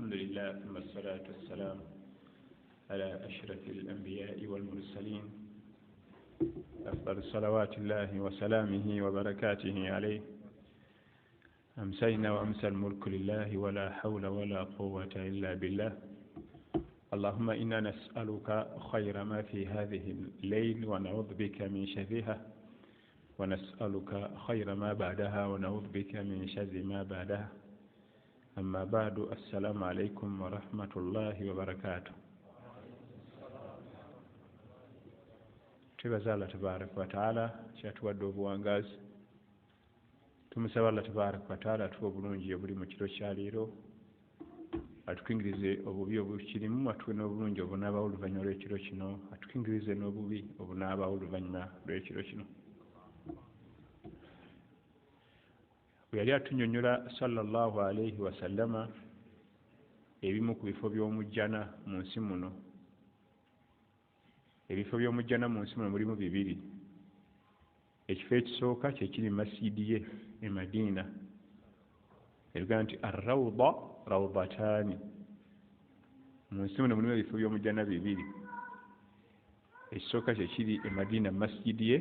الحمد لله ثم الصلاة والسلام على أشرف الأنبياء والمرسلين أفضل صلوات الله وسلامه وبركاته عليه. أمسينا وأمسى الملك لله ولا حول ولا قوة إلا بالله. اللهم إنا نسألك خير ما في هذه الليل ونعوذ بك من شرها، ونسألك خير ما بعدها ونعوذ بك من شر ما بعدها. أما بعد، السلام عليكم ورحمة الله وبركاته. tubaza Allah tabaraka wa taala kyatuwadde obuwangazi. Tumusaba Allah tabaraka wa taala atuwe obulungi obuli mu kiro kya leero, atukingirize obubi obukirimu, atuwe n'obulungi obunaabaawo oluvannyuma lw'ekiro kino, atukingirize n'obubi obunaabaawo oluvannyuma lw'ekiro kino. bwe yali atunnyonnyola sallallahu alayhi wasallama ebimu ku bifo by'omujjana mu nsi muno. Ebifo by'omujjana mu nsi muno mulimu bibiri. Ekifo ekisooka kye kiri mu masjidi ye e Madiina, ebigaa nti arrawda rawdataani. Mu nsi muno mulimu ebifo by'omujjana bibiri. Ekisooka kye kiri e Madiina mu masjidi ye,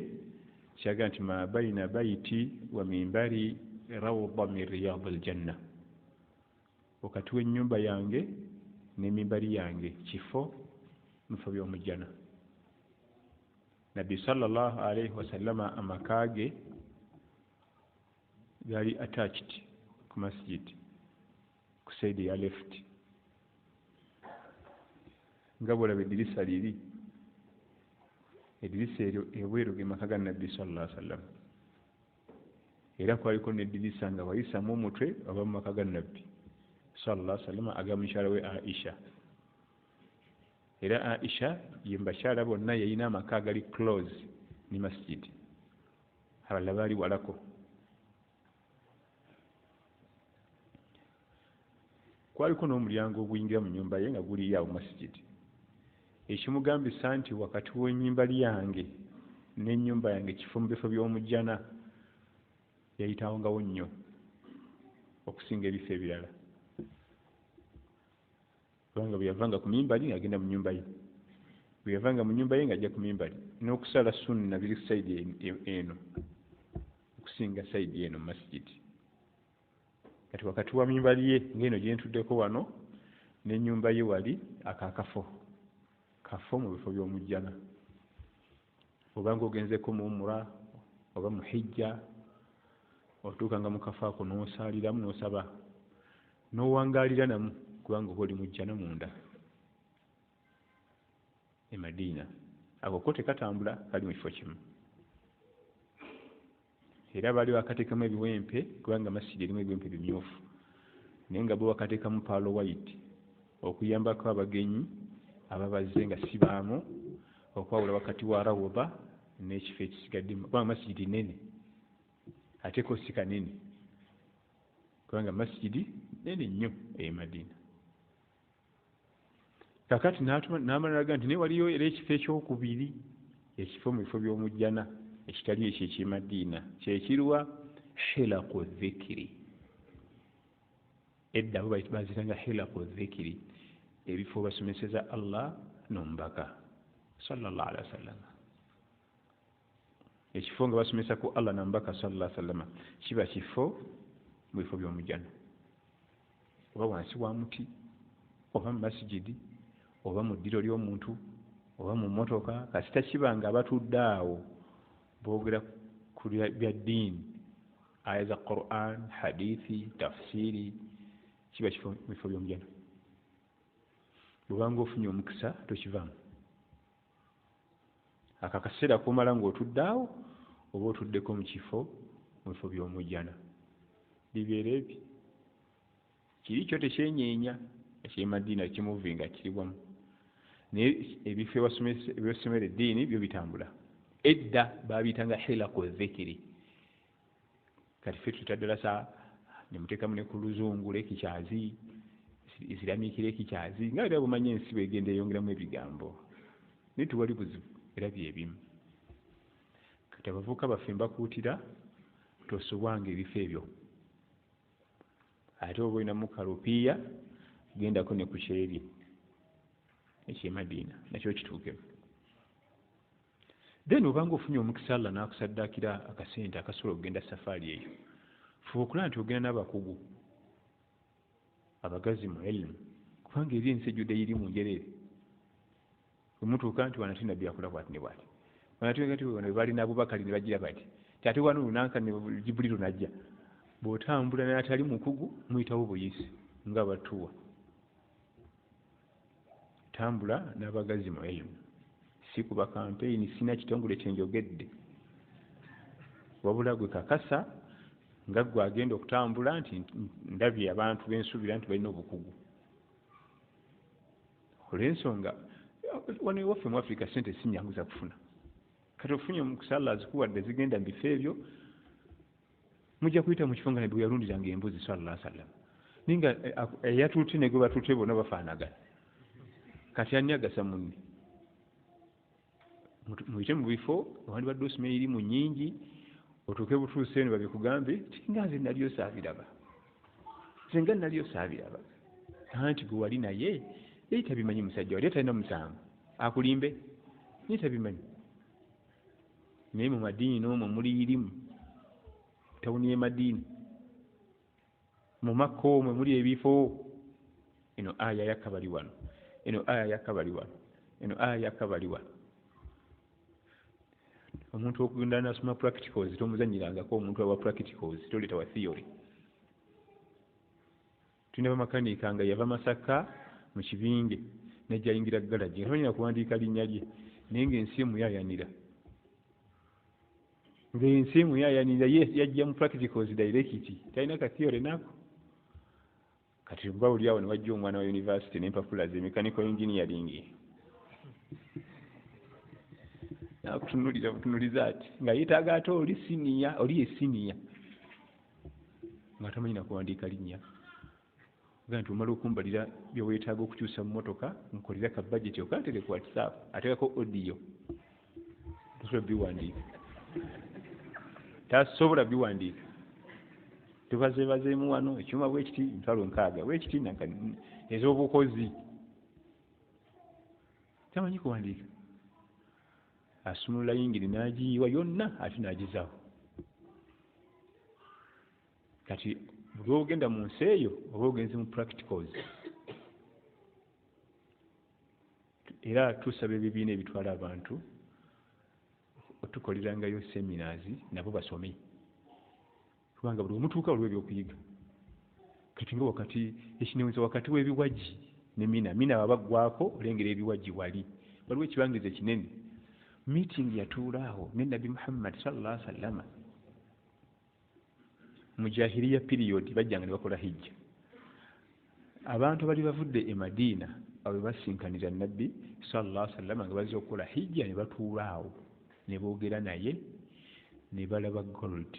kiraga nti ma bayina bayti wa mimbari rawda min riyadil janna. Wakati w'ennyumba yange n'emimbari yange kifo mu bifo by'omujjana. Nabbi sallallahu alayhi wasallama amaka ge gali attached ku masjid ku saidi ya left. Nga bw'olaba eddirisa liri, eddirisa eryo ebweru ge maka ga Nabbi sallallahu alayhi wasallam. Era kwaliko n'eddirisa nga wayisamu omutwe oba mu maka ga Nabbi sallallahu alayhi wasallam aga mukyala we Aisha. Era Aisha ye mubakyala bonna yalina amaka agali close ni masjid, abalala baali walako. Kwaliko n'omulyango oguyingira mu nnyumba ye nga guli awo masjid. Ekimugambisa nti wakati w'ennyumba yange n'ennyumba yange kifo mu bifo by'omujjana, yayitawongawo nnyo okusinga ebifo ebirala. Kubanga bwe yavanga ku mimbali ng'agenda mu nnyumba ye, bwe yavanga mu nnyumba ye ng'ajja ku mimbali, n'okusala sunna biri sayidi eno okusinga sayidi eno mu masjid. Kati wakati wa mimbali ye ng'eno gye ntuddeko wano n'ennyumba ye wali akakafo mu bifo by'omujjana. Obanga ogenzeko mu umura oba mu hijja, otuukanga mu kafo ako n'osaaliramu n'osaba n'owangaalira namu, kubanga oba oli mujjana munda e Madiina. Ako ko tekatambula, kali mu kifo kimu. Era baali bakateekamu ebiwempe, kubanga masjidi erimu ebiwempe bimyufu, naye nga bo bakateekamu paalo white okuyambako abagenyi ababazze nga si baamu, okwawula wakati wa rawda n'ekifo ekisigaddemu. Kubanga masjidi nene ate ko si kanene, kubanga masjidi nene nnyo e Madiina. Kakati n'amalalaga nti naye waliyo era ekifo ekyokubiri, ekifo mu bifo by'omujjana ekitali ekyo eky'e Madiina, kyekirwa hilaqu dhikiri. Edda bo bazitanga hilaqu dhikiri, ebifo basomeseza Allah n'omubaka sallallahu alaihi wasallam. Ekifo nga basomesa ku Allah n'omubaka sallallahu alaihi wasallam kiba kifo mu bifo by'omujjana, oba wansi wa muti, oba mu masjidi, oba mu ddiro ly'omuntu, oba mu mmotoka. Kasita kiba nga abatudde awo boogera ku bya ddiini, aya za Qur'an, hadithi, tafsiri, kiba kifo mu bifo by'omujjana. Bw'obanga ofunye omukisa tokivaamu. Aka kaseera kumala ng'otudde awo oba otuddeko mu kifo mu bifo by'omujjana. Bibeera ebi kiri kyo tekyenyeenya, eky'e Madiina kimuvinga kiri wamu, naye ebifo ebyosomera eddiini byo bitambula. Edda baabiyitanga hilaqu dhikiri. Kati ffe tutaddelasa ne muteekamu ne ku luzungu lekikyazi, isiramiikira ekikyazi, nga era bumanyi ensi bwegenda eyongeramu ebigambo, naye tewali buzibu, era byebimu. Kati abavubuka baffe mbakuutira tosobwanga ebifo ebyo. Ate oba olinamu kalupiya gendako ne ku kyerye eky'e Madiina nakyo kituukemu. Then obanga ofunye omukisa Allah n'akusaddaakira akasente akasobola okugenda safaari eyo, fuba okulaba nti ogenda n'abakugu abagazi mu elimu, kubanga eri ensi ejjudde iri mu njereere. Omutuuka nti wana tinabbi akola bw'ati ne bw'ati, wana tinati wano balina Abubakari ne bagira bati, ate wano lunanka ne Jibuliru najja. Bw'otambula n'atali mukugu muyitawo buyisi nga batuwa. Tambula n'abagazi mu elimu, si kuba kampeyini, sina kitongole kyenjogedde, wabula gwe kakasa nga gwe agenda okutambula nti ndabye abantu bensuubira nti balina obukugu. Olw'ensonga wano ewaffe mu Africa sente si nnyangu za kufuna. Kati ofunye omukisa Allah azikuwadde zigenda mu bifo ebyo, mujja kuyita mu kifo nga nabbi yalundiranga embuzi sallallahu alaihi wasallam. Ninga eyatuute ne gwe batuute bonna bafaanagana. Kati ani agasa munne? Muyite mu bifo wandibadde osoma erimu nnyingi, otuuke butuuse eno babikugambe ti nga nze nalyo saabiraba, nze nga nalyo saabiraba. Anti gwe wali naye yali tabimanyi musajja wali talina musango akulimbe, naye tabimanyi. Naye mu Madiini n'omwo muli irimu, tawuni y'e Madiini, mu Makka omwo muli ebifo. Eno aya yakabali wano, eno aya yakabali wano, eno aya yakabali wano. Omuntu okugenda n'asoma practicals tomuzanyirangako, omuntu awa practicals toleeta wa theory. Tulina bamakanika nga yava Masaka mu kibinge najja ayingira galaji, tamanyira kuwandiika linnya lye, naye ng'ensi emuyayanira, ng'ensi emuyayanira, yajja mu practicals direct, talina ka theory nako. Kati gwa oli awo ne wajja omwana wa university n'empapula ze mechanical engineering, nakutunulira butunuliza ati nga yeetaaga ate oli siniya, oli ye siniya, nga tamanyi na kuwandiika linnya. Nga nti omala okumbalira byeweetaaga okukyusa mu motoka, nkolera ka budget okantere ku WhatsApp, ateekako audio, tasobola biwandiika, tasobola biwandiika. Tubazeebazeemu wano ekyuma bwekiti ntwalo 6 bwekiti nanka ez'obukozi, tamanyi kuwandiika. Asumulula yingiri n'agiyiwa yonna ate n'agizaawo. Kati buli ogenda mu nsi eyo oba ogenze mu practicals, era tusaba ebibiina ebitwala abantu otukolerangayo seminars nabo basome, kubanga buli omutuuka waliwo ebyokuyiga. Kati nga wakati ekineweza wakati w'ebiwagi ne mina babaggwako olengera ebiwagi wali waliwo ekibangirizi ekinene. Meeting yatuulaawo ne Nabbi Muhammad sallallahu alaihi wasallam mu jahiliya period, bajjanga ne bakola hijja. Abantu bali bavudde e Madiina abe basinkanira Nabbi sallallahu alaihi wasallam nga bazze okukola hijja, ne batuulaawo ne boogera naye ne balaba gold.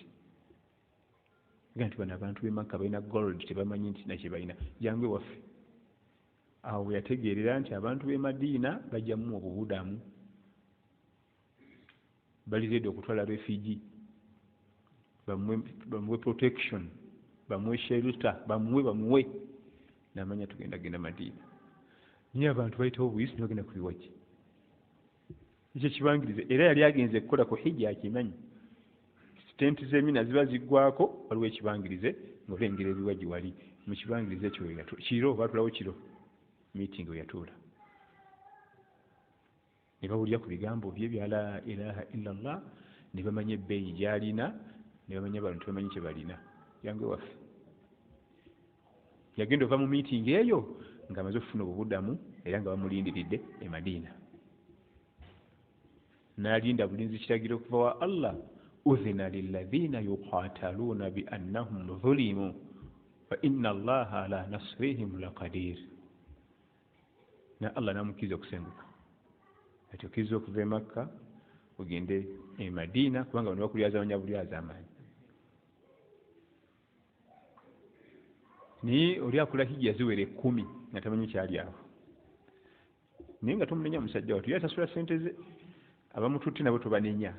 Nga nti bano abantu b'e Makka balina gold, tebamanyi nti nakye balina jangu ewaffe. Awo yategeerera nti abantu b'e Madiina bajjamu obubudamu, bali ready okutwala refugee, bamuwe protection, bamuwe shelter, bamuwe n'amanya genda Madiina. Naye abantu bayitawo buyisi ne bagenda ku biwagi. Ekyo kibangirize, era yali agenze kukola ku hijja akimanyi. Tenti z'emina ziba ziggwako, waliwo ekibangirize ng'olengera ebiwagi wali. Mu kibangirize ekyo yatuula kiro, baatulawo kiro meeting we yatuula, ne bawulira ku bigambo bye bya la ilaha illallah, ne bamanya ebbeeyi gy'alina, ne bamanya abantu bamanyi kye balina. Yange waffe yagenda ova mu meeting eyo ng'amaze okufuna obubudamu era nga bamulindiridde e Madiina. N'alinda bulinzi kiragiro okuva wa Allah, udhina lilladhina yuqataluuna bi annahum zulimu wa inna Allaha ala nasrihim laqadir. Na Allah n'amukkiriza okusenguka, ati okkiriza okuva e Makka ogende e Madiina, kubanga bano bakulyazaamanya bulyaza amaanyi. Naye oli akola hijja ziwere 10 nga tamanyi kyali awo, naye nga tomunenya musajja wattu, yasasula sente ze. Abamututte nabo tobanenya,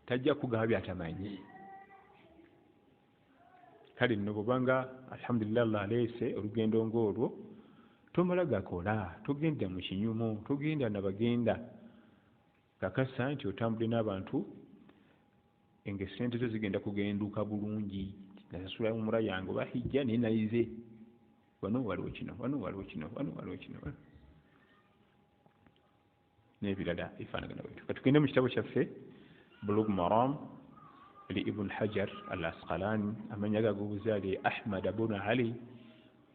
tajja kugaba byatamanyi. Kale nno bwobanga alhamdulillah Allah aleese olugendo ng'olwo, tomala gakola, togenda mu kinyumu, togenda na bagenda. Kakasa nti otambule n'abantu ng'essente zo zigenda kugenduka bulungi. Nasasula umura yange oba hijja naye nayize. Wano waliwo kino, wano waliwo kino, wano waliwo kino. N'ebirala ebifaanagana bwetyo. Katugende mu kitabo kyaffe Bulugh Maram li Ibn Hajar al-Asqalani, amannya ge ag'obuzaale Ahmad ibn Ali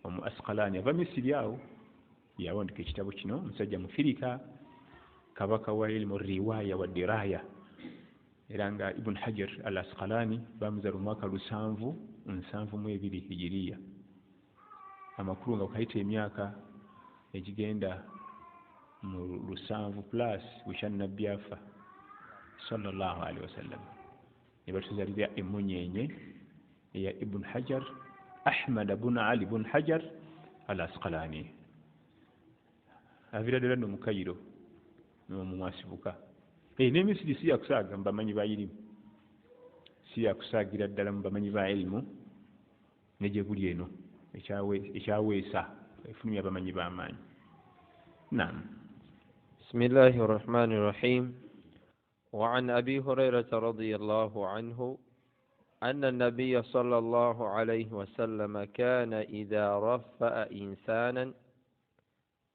omu Asqalani, ava Misiri awo yawandika ekitabo kino. Omusajja Mufirika, kabaka wa ilmu riwaya wa diraya, era nga Ibn Hajar al-Asqalani bamuzaala mu mwaka 772 hijiriya. Amakulu nga kayita emyaka egigenda mu 7 plus bukya nnabbi afa sallallahu alaihi wasallam. Ne batuzaalira emmunyeenye eya Ibn Hajar, Ahmad ibn Ali ibn Hajar al-Asqalani. Avira ddala no mu Cairo n'omu mwasibuka. N'Emisiri si yakusaaga mu bamanyi ba ilimu, si yakusaagira ddala mu bamanyi ba ilimu, ne gye buli eno ekyaweesa efulumya abamanyi b'amaanyi. Naam. Bismillahi rahmani rahim. وعن أبي هريرة رضي الله عنه أن النبي صلى الله عليه وسلم كان إذا رفأ إنسانا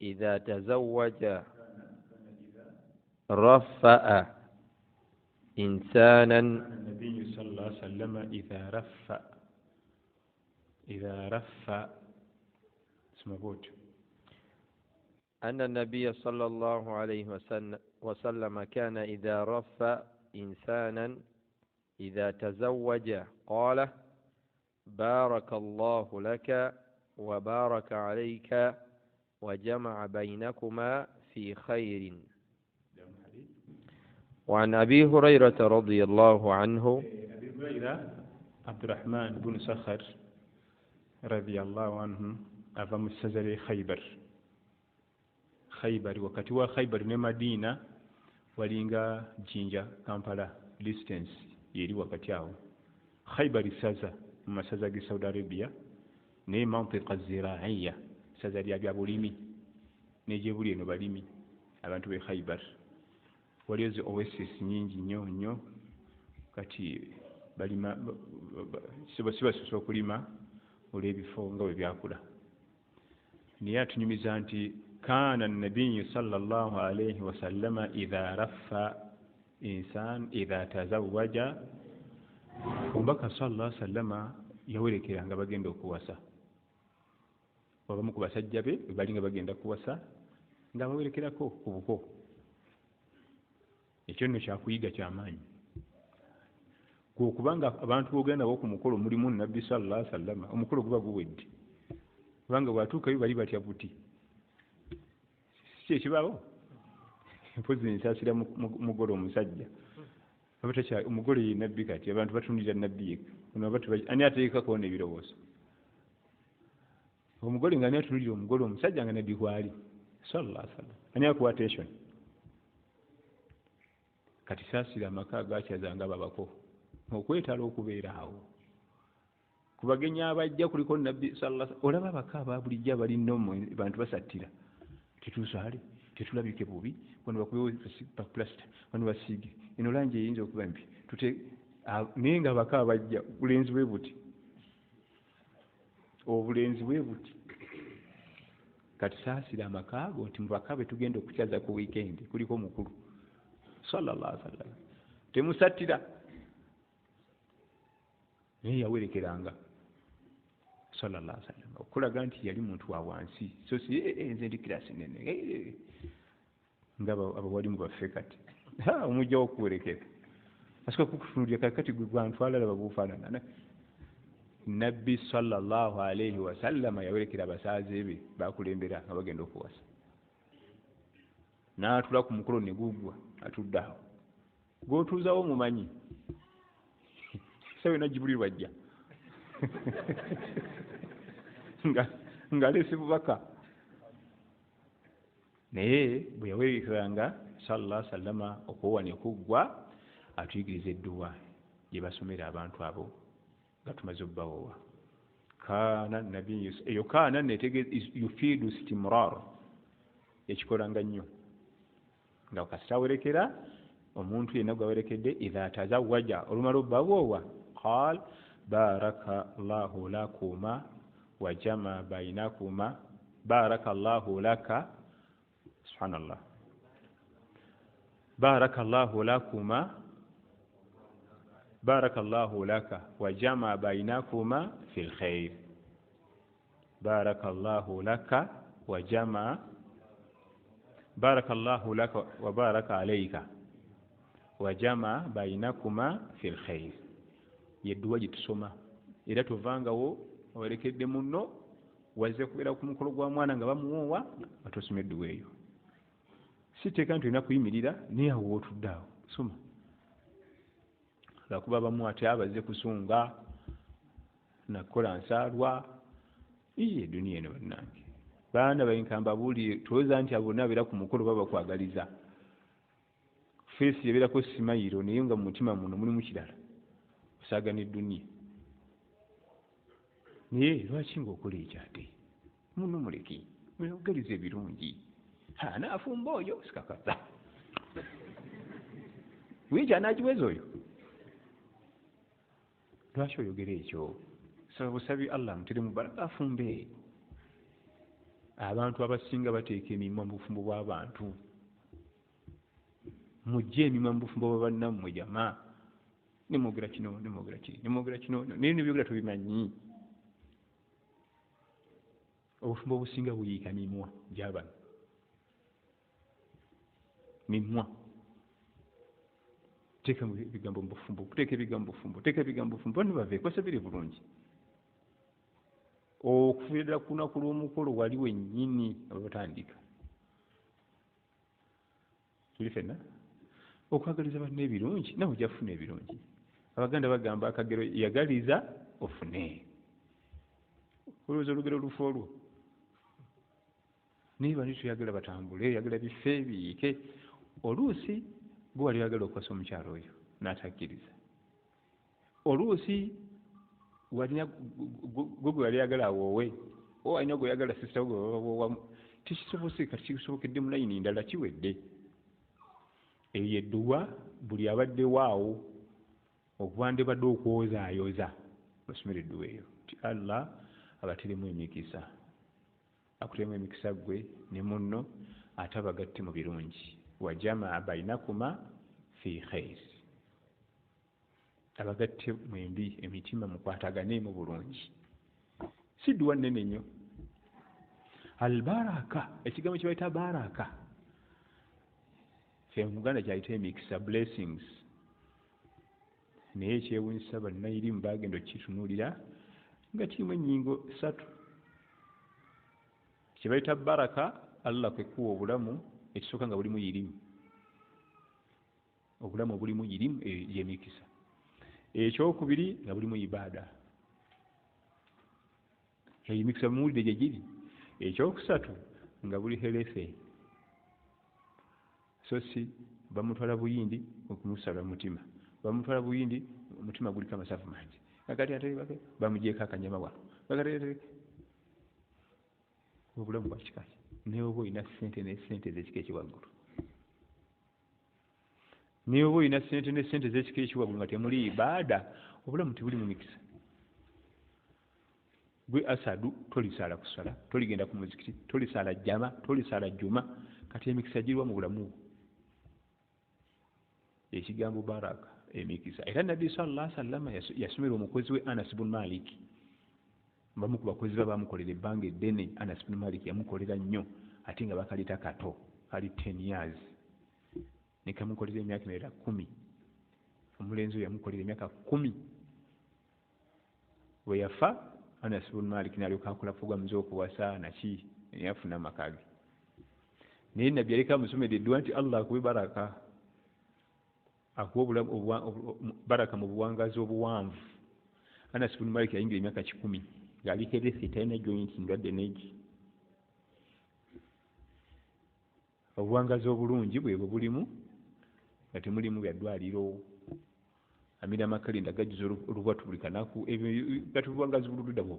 إذا تزوج رفأ إنسانا. النبي صلى الله عليه وسلم إذا رفأ اسمه بود. أن النبي صلى الله عليه وسلم كان إذا رفأ إنسانا إذا تزوج قال بارك الله لك وبارك عليك وجمع بينكما في خير. وعن أبي هريرة رضي الله عنه. أبي هريرة عبد الرحمن بن صخر رضي الله عنه أبا مستزري Khaybar, wakati wa Khaybar ne Madina walinga Jinja, Kampala distance yeri wakati awo. Khaybar saza mu masaza ge Saudi Arabia ne mantiqa ziraiya, saza lya bulimi ne gye buli eno balimi abantu be Khaybar. Waliyo zi oasis nyingi nnyo kati balima sibasobola okulima olw'ebifo nga bwe byakula. Naye atunyumiza nti كان النبي صلى الله عليه وسلم إذا رفع إنسان إذا تزوج وبكى صلى الله عليه وسلم yawerekera nga bagenda okuwasa. Abamu ku basajja be bali nga bagenda kuwasa nga bawerekerako ku buko. Ekyo nno kyakuyiga kyamaanyi. Kubanga abantu bogenda nabo ku mukolo mulimu Nabbi sallallahu alaihi wasallam, omukolo guba guwedde. Kubanga bwatuukayo bali batya buti. Kibawo mpozi nsasira mugolo omusajja abatakya omugolo ye nabbi, kati abantu batundira nabbi yeka ani ateekako n'ebirowoozo. Omugolo nga ani atunulira omugolo omusajja nga nabbi kwali sallallahu alaihi wasallam, ani akuwa attention. Kati saasira amaka agakyazanga babako okwetala okubeera awo ku bagenyi abajja kuliko nabbi sallallahu alaihi wasallam. Olaba abaka ababulijjo abali nnomo bantu basattira tetusaale tetulabike bubi wano bakubewo bakulasta wano basiige eno langi eyinza okuba mbi naye nga baka bajja obulenzi bwe buti kati saasira amaka ago nti mu baka be tugenda okukyaza ku weekend kuliko mukulu sallallahu alaihi wasallam temusattira. Naye yawerekeranga sallallahu alaihi wasallam okulaga nti yali muntu wa wansi, so si nze ndi kirasi nene nga abawalimu baffe kati omujja okuwerekera asika kukutunulira kati gwe bantu alala babufaanana. Nabbi sallallahu alaihi wasallam yawerekera abasaaze be bakulembera nga bagenda okuwasa, n'atula ku mukolo ne guggwa atudde awo gw'otuuzawo mumanyi sawe najibuli lwajja ng'aleese bubaka. Naye bwe yawerekeranga sallallahu alaihi wasallam okuwa ne kuggwa atuyigiriza edduwa gye basomera abantu abo nga tumaze obbawoowa. kaana nabiyyu eyo kaana netegeeza yufiidu istimrar ekikola nga nnyo nga kasita awerekera omuntu yenna gwawerekedde idha tazawaja olumala obbawoowa qaal baraka llahu lakuma wajama bainakuma baraka llahu laka subhanallah baraka llahu lakuma بارك الله لك وجمع بينكما في الخير بارك الله لك وجمع بارك الله لك وبارك عليك وجمع بينكما في الخير يدوا jitusoma era tuvangawo owerekedde munno wazze kubeera ku mukolo gwa mwana nga bamuwoowa batosoma edduwa eyo siteeka nti olina kuyimirira naye awo wootuddeawo soma lwakuba bamu ate abazze kusunga nakola nsaalwa eduniya eno bannange baana bayinkamba buulire tulowooza nti abo bonna abeera ku mukolo baba bakwagaliza feesi yabeerako simayiro naye nga mu mutima muno mulimu kirala osaagana eduniya naye lwaki ngaokola ekyo ate muno muleke mwegaliza ebirungi naafumba oyo sikakaza wiiki anaagiweza oyo lwaki oyogera ekyo saba busabi allah muteremu baraka afumbe abantu abasinga bateeka emimwa mu bufumbo bw'abantu mujje emimwa mu bufumbo bwa bannammwe jama nemwogera kino nemwogera kiri nemwogera kino naye nebyogera tubimanyi obufumbo obusinga buyiika mimwa gy'abantu mimwa teeka ebigambo mu bufumbo teeka ebigambo mu bufumbo teeka ebigambo mu bufumbo bano baveeko sabire bulungi okuviira ku lunaku lw'omukolo wali wennyini abatandika tuli fenna okwagaliza banna ebirungi nawe ojja kufuna ebirungi abaganda bagamba akagero yagaliza ofune olowooza olugero olufu olwo naye bani tuyagala batambule yagala bife biyiike oluusi gwe wali oyagala okukwasa omukyalo oyo n'atakkiriza oluusi gwe wali oyagala awoowe alina gwe oyagala sisita gwe tekisobose kati kisobokedde mu layini ndala kiwedde eyo yedduwa buli abaddewo awo okubande badde okwozaayoza basomera edduwa eyo ti allah abateremu emikisa akuteremu emikisa gwe ne munno ate abagatte mu birungi wajamaa bainakuma fi khair abagatte mwembi emitima mukwatagane mu bulungi si dduwa nnene nnyo albaraka ekigambo kye bayita baraka fe muganda kyayita emikisa blessings naye ekyewunyisa bannayirimu bagenda okukitunuulira nga kirimu ennyingo 3 kye bayita baraka allah kwekuwa obulamu ekisooka nga bulimu yirimu obulamu obulimu yirimu yemikisa ekyokubiri nga bulimu ibaada emikisa muwulire gye giri ekyokusatu nga buli herefe so si bamutwala buyindi okumusala mutima bamutwala buyindi omutima guliko amasavu mangi kakati ate bamugyeko akanyama wano kakati obulamu bwa kikaki naye oba olina ssente n'essente ez'ekika ekiwaggulu naye oba olina ssente n'essente ez'ekika ekiwaggulu nga temuli ibaada obulamu tebuli mu mikisa gwe asadu tolisala kusala toligenda ku muzikiti tolisala jama tolisala juma kati emikisa girwa mu bulamu ekigambo baraka emikisa era nabbi sallallahu alaihi wasallam yasomera omukozi we Anas ibn Malik bamu ku bakozi bamukolera ebbanga eddene Anas ibn Malik yamukolera nnyo ate nga bakalita kato kali 10 years nikamukolera emyaka emirala 10 omulenzi oyo yamukolera emyaka 10 we yafa Anas ibn Malik n'alyoka akola pulogulaamu z'okuwasa naki yafuna amakage naye nabbi yaleka amusomedde edduwa nti Allah akuwe baraka akuwa baraka mu buwangazi obuwanvu Anas ibn Malik yayingira emyaka 10 ng'aliko eresi talina joint ndwadde neegi obuwangazi obulungi bwebwe bulimu nga temulimu bya ddwaliro amira amakalenda gajjuza olubwatu buli kanaku ebyo gati obuwangazi buludda bwo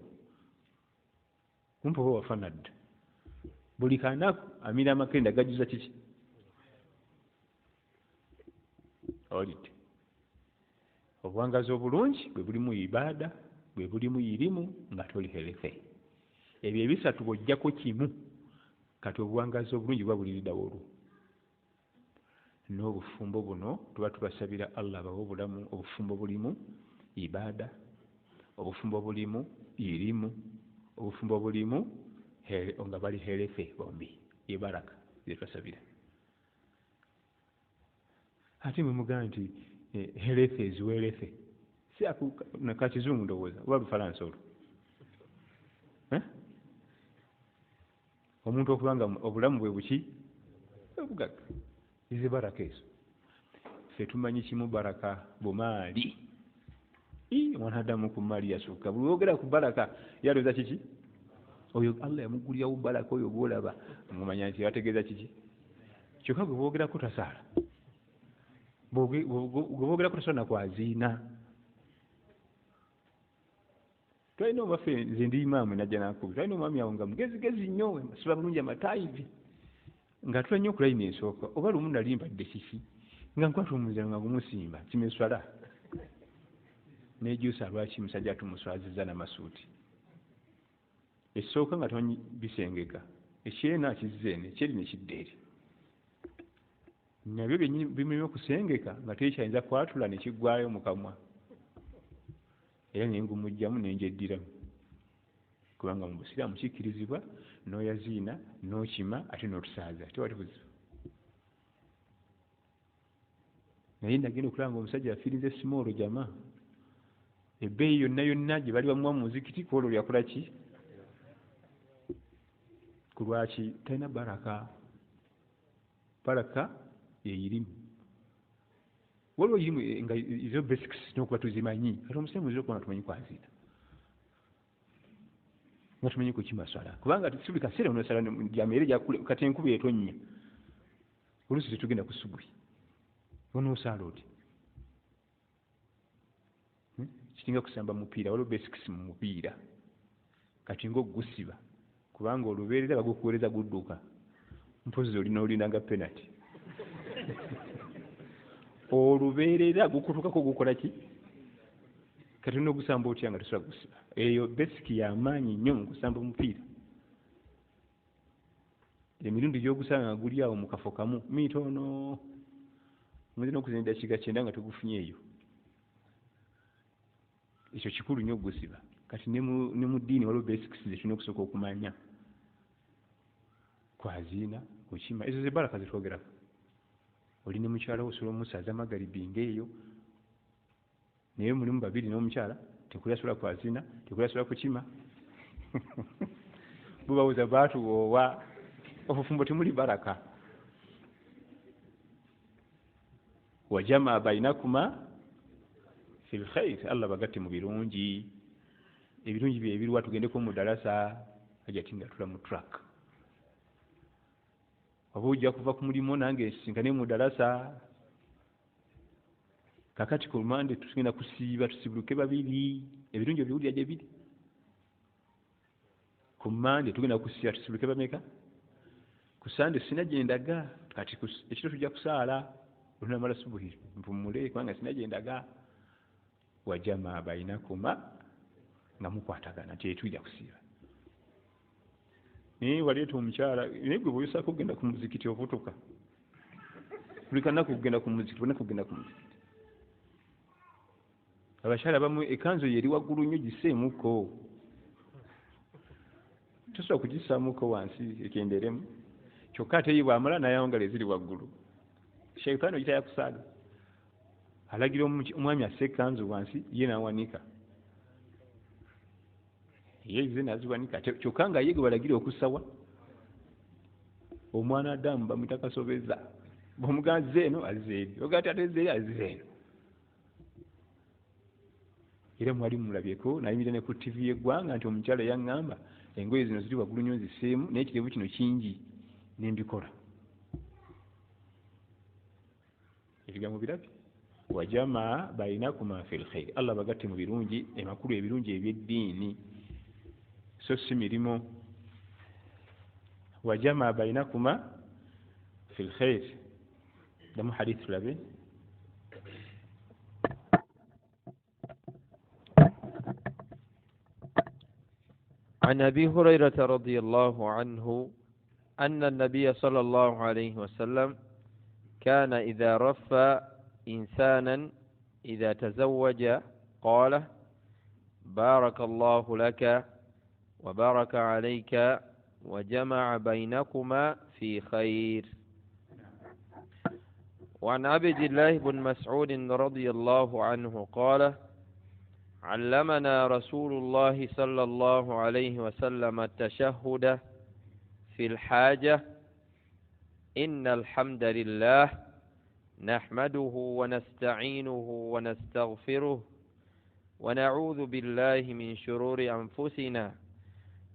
kumpa oba wafa nadda. Buli kanaku amira amakenda gajuza kiki? Olidde. Obuwangazi obulungi bwe bulimu ibaada, bwe bulimu irimu nga toli herefe. Ebyo ebisatu bw'ojjako kimu, kati obuwangazi obulungi buba buliriddawo olwo. N'obufumbo buno tuba tubasabira Allah abawe obulamu, obufumbo bulimu ibaada, obufumbo bulimu irimu, obufumbo bulimu nga bali herefe bombi, ibaraka zetubasabira. Ate mwe mugamba nti herefe eziwerefe si nakakizungu ndowooza oba Lufalansa olwo. Omuntu okuba nga obulamu bwe buki obugagga, ezo baraka ezo. Ffe tumanyi kimu baraka bumaali. Mwanadamu ku maali yasukka. Buli wogera ku baraka yalowooza kiki? Oyo Allah yamugulirawo baraka oyo gwolaba mumanya nti yategeeza kiki? Kyokka gwe boogerako tasaala. Gwe boogerako tasaala nakwaziina. Twalina omwaffe, nze ndi imaamu najja nakubi, twalina omwami awo nga mugezigezi nnyo, masiba bulungi amataayivi, nga tula nnyo okulayina ensooka. Oba lumu nali mbadde kiki nga nkwata omuzira nga gumusimba kimeswala nejuusa lwaki musajja tumuswaziza n'amasuuti. Essooka nga tamanyi bisengeka, ekyena akizza eno, ekyeri ne kidda eri. Nabyo byennyini bimulina okusengeka nga tekyayinza kwatula ne kiggwayo mu kamwa. Era ne ngumujjamu ne njeddiramu. Kubanga mu Busiraamu kikkirizibwa n'oyaziina n'okima ate n'otusaaza, tewali buzibu. Naye nagenda okulaba nga omusajja yafiiriza simoolo jama. Ebbeeyi yonna yonna gye bali bamuwa mu muzikiti ku olwo lyakola ki? Ku lwaki talina baraka. Baraka yeirimu. Waliwo irimu nga izo basics n'okuba tuzimanyi. Kati omusiraamu zira okuba nga tumanyi kwaziina. Nga tumanyi kukima swala. Kubanga si buli kaseera onosala gyamere kati enkuba etonnya. Oluusi tetugenda ku ssugwe. Onoosala oti. Kitinga kusamba mupiira, waliwo basics mu mupiira. Kati ng'ogusiba. Kubanga olubeerera bagukuweereza gudduka. Mpozi olinanga penalty. Olubeerera gukutukako gukola ki? Kati n'ogusamba otya nga tosobola gusiba. Eyo basic y'amaanyi nnyo mu kusamba mupiira. Emirundi gy'ogusanga nga guli awo mu kafo kamu mitono. Muzina okuzina eddakiika 9 nga tugufunye eyo. Ekyo kikulu nnyo ogusiba. Kati ne mu ddiini waliwo basics ze tulina okusooka okumanya. Kwaziina, kukima, ezo ze baraka zetwogerako. Oli ne mukyala wo osobola omusaza magalibi ng'eyo. Naye mulimu babiri n'omukyala, tekuli asobola kwaziina, tekuli asobola kukima. Bubawuza baatuwoowa. Obufumbo temuli baraka. Wajama bainakuma fil khair. Allah bagatte mu birungi. Ebirungi bye ebiruwa tugendeko mu dalasa ajja tingatula mu truck. Oba ojja kuva ku mulimu nange sinkane mu dalasa. Kakati ku lumande tugenda kusiiba tusibuluke babiri. Ebirungi ebiwulira gye biri. Ku Mande tugenda kusiiba tusibuluke bameka? Ku Sande sinagendaga. Kati ekiro tujja kusaala. Olunamala subuhi mpumule kubanga sinagendaga. Wajama bainakuma nga mukwatagana kyetujja kusiiba. Naye waleeta omukyala naye gwe bw'oyosako okugenda ku muzikiti obutuka. Buli kanaku okugenda ku muzikiti, bonna kugenda ku muzikiti. Abakyala bamu ekanzu yeri waggulu nnyo giseemuko. Tosobola kugisaamuko wansi ekenderemu. Kyokka ate ye bw'amala n'ayawangala eziri waggulu. Shayitaani ogitaya kusaaga. Alagira omwami asse ekanzu wansi ye n'awanika. Ye ze naziwanika. Kyokka nga ye gwe balagira okusawa. Omwana Adamu bamuyita Kasobeza. Bw'omuganza eno azze eri. Ogati ate ezze eri azze eno. Era mwali mulabyeko nayimirira ne ku TV y'eggwanga nti omukyala yaŋŋamba engoye zino ziri waggulu nnyo nziseemu naye ekirevu kino kingi ne mbikola. Ebigambo birabye. Wajama bainakuma fil khair. Allah bagatte mu birungi, emakulu ebirungi eby'eddiini. So si mirimo وجمع بينكما في الخير. ده مو حديث لبي. عن أبي هريرة رضي الله عنه أن النبي صلى الله عليه وسلم كان إذا رفى إنسانا إذا تزوج قال: بارك الله لك وبارك عليك وجمع بينكما في خير. وعن عبد الله بن مسعود رضي الله عنه قال: علمنا رسول الله صلى الله عليه وسلم التشهد في الحاجة: إن الحمد لله نحمده ونستعينه ونستغفره ونعوذ بالله من شرور أنفسنا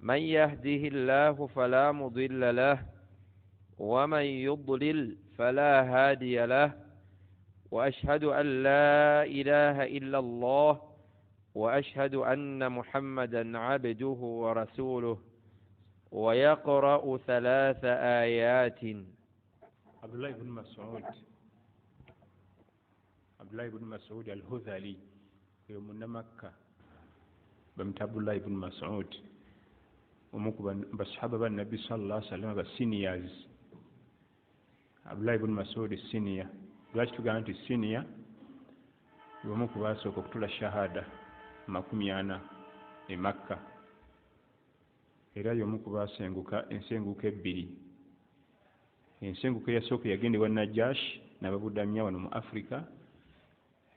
من يهده الله فلا مضل له ومن يضلل فلا هادي له وأشهد أن لا إله إلا الله وأشهد أن محمدا عبده ورسوله ويقرأ 3 آيات. عبد الله بن مسعود الهذلي يوم مكة بمت عبد الله بن مسعود ومكبا بصحابة النبي صلى الله عليه وسلم بالسينياز. عبد الله بن مسعود السينيا lwaki tugamba nti siniya bw'omu ku baasooka okutula shahada 40 e Makka era y'omu ku baasenguka ensenguko 2. Ensenguko eyasooka yagenda ewa Najash n'ababudamya wano mu Africa,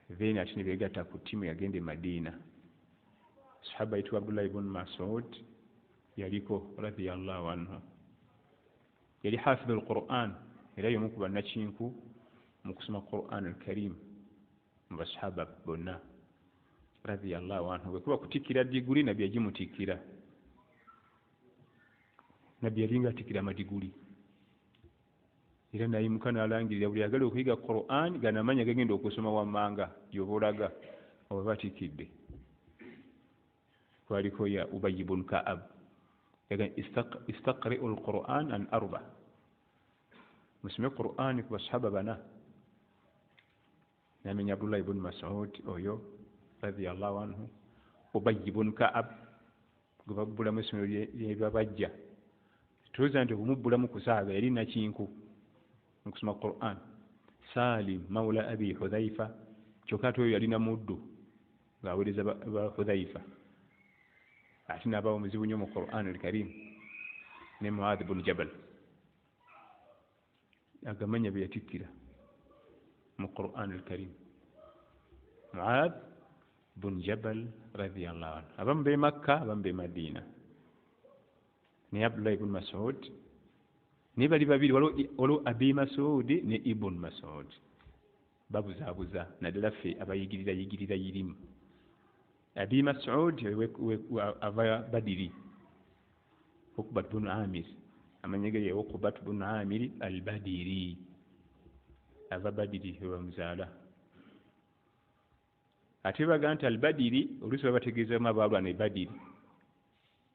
then ate ne beegatta ku ttiimu yagenda e Madiina. Sahaba ayitibwa Abdullah ibn Mas'ud yaliko radiyallahu anhu, yali hafidhu al-Qur'an era y'omu ku bannakinku mu kusoma Qur'an al-Karim mu basahaba bonna radiyallahu anhu. Bwe kuba kutikira diguli nabbi yagimutikira, nabbi yalinga atikira amadiguli era nayimuka n'alangirira buli agala okuyiga Qur'an ganamanya gagenda okusoma wammanga gy'obulaga oba batikidde. Kwaliko ya Ubay ibn Ka'ab yaga istaqri'u al-Qur'an an 4, musome Qur'an ku basahaba bana. Namenya Abdullah ibn Mas'ud oyo radiyallahu anhu, Ubay ibn Ka'ab gwe babbulamu essomero lye babajja. Tuloza nti okumubbulamu kusaaga yali nakinku mu kusoma Qur'an. Salim mawla abi Hudhaifa kyokka ate oyo yalina muddu ng'aweereza ba Hudhaifa. Ate n'abawo muzibu nnyo mu Qur'an al-Karim ne Mu'adh ibn Jabal agamanya bye yatikkira mu Qur'an al-Karim. Mu'adh ibn Jabal radiyallahu anhu, abamu be Makka abamu be Madiina. Ne Abdullah ibn Mas'ud ne bali babiri, waliwo Abi Mas'ud ne Ibn Mas'ud babuzaabuza naddala ffe abayigirira yirimu. Abi Mas'ud ava Badiri, Uqbat ibn Amir, amanya ge Uqbat ibn Amir al-Badiri, ava Badiri we bamuzaala. Ate baga nti al-Badiri oluusi babategeezamu abaalwana e Badiri,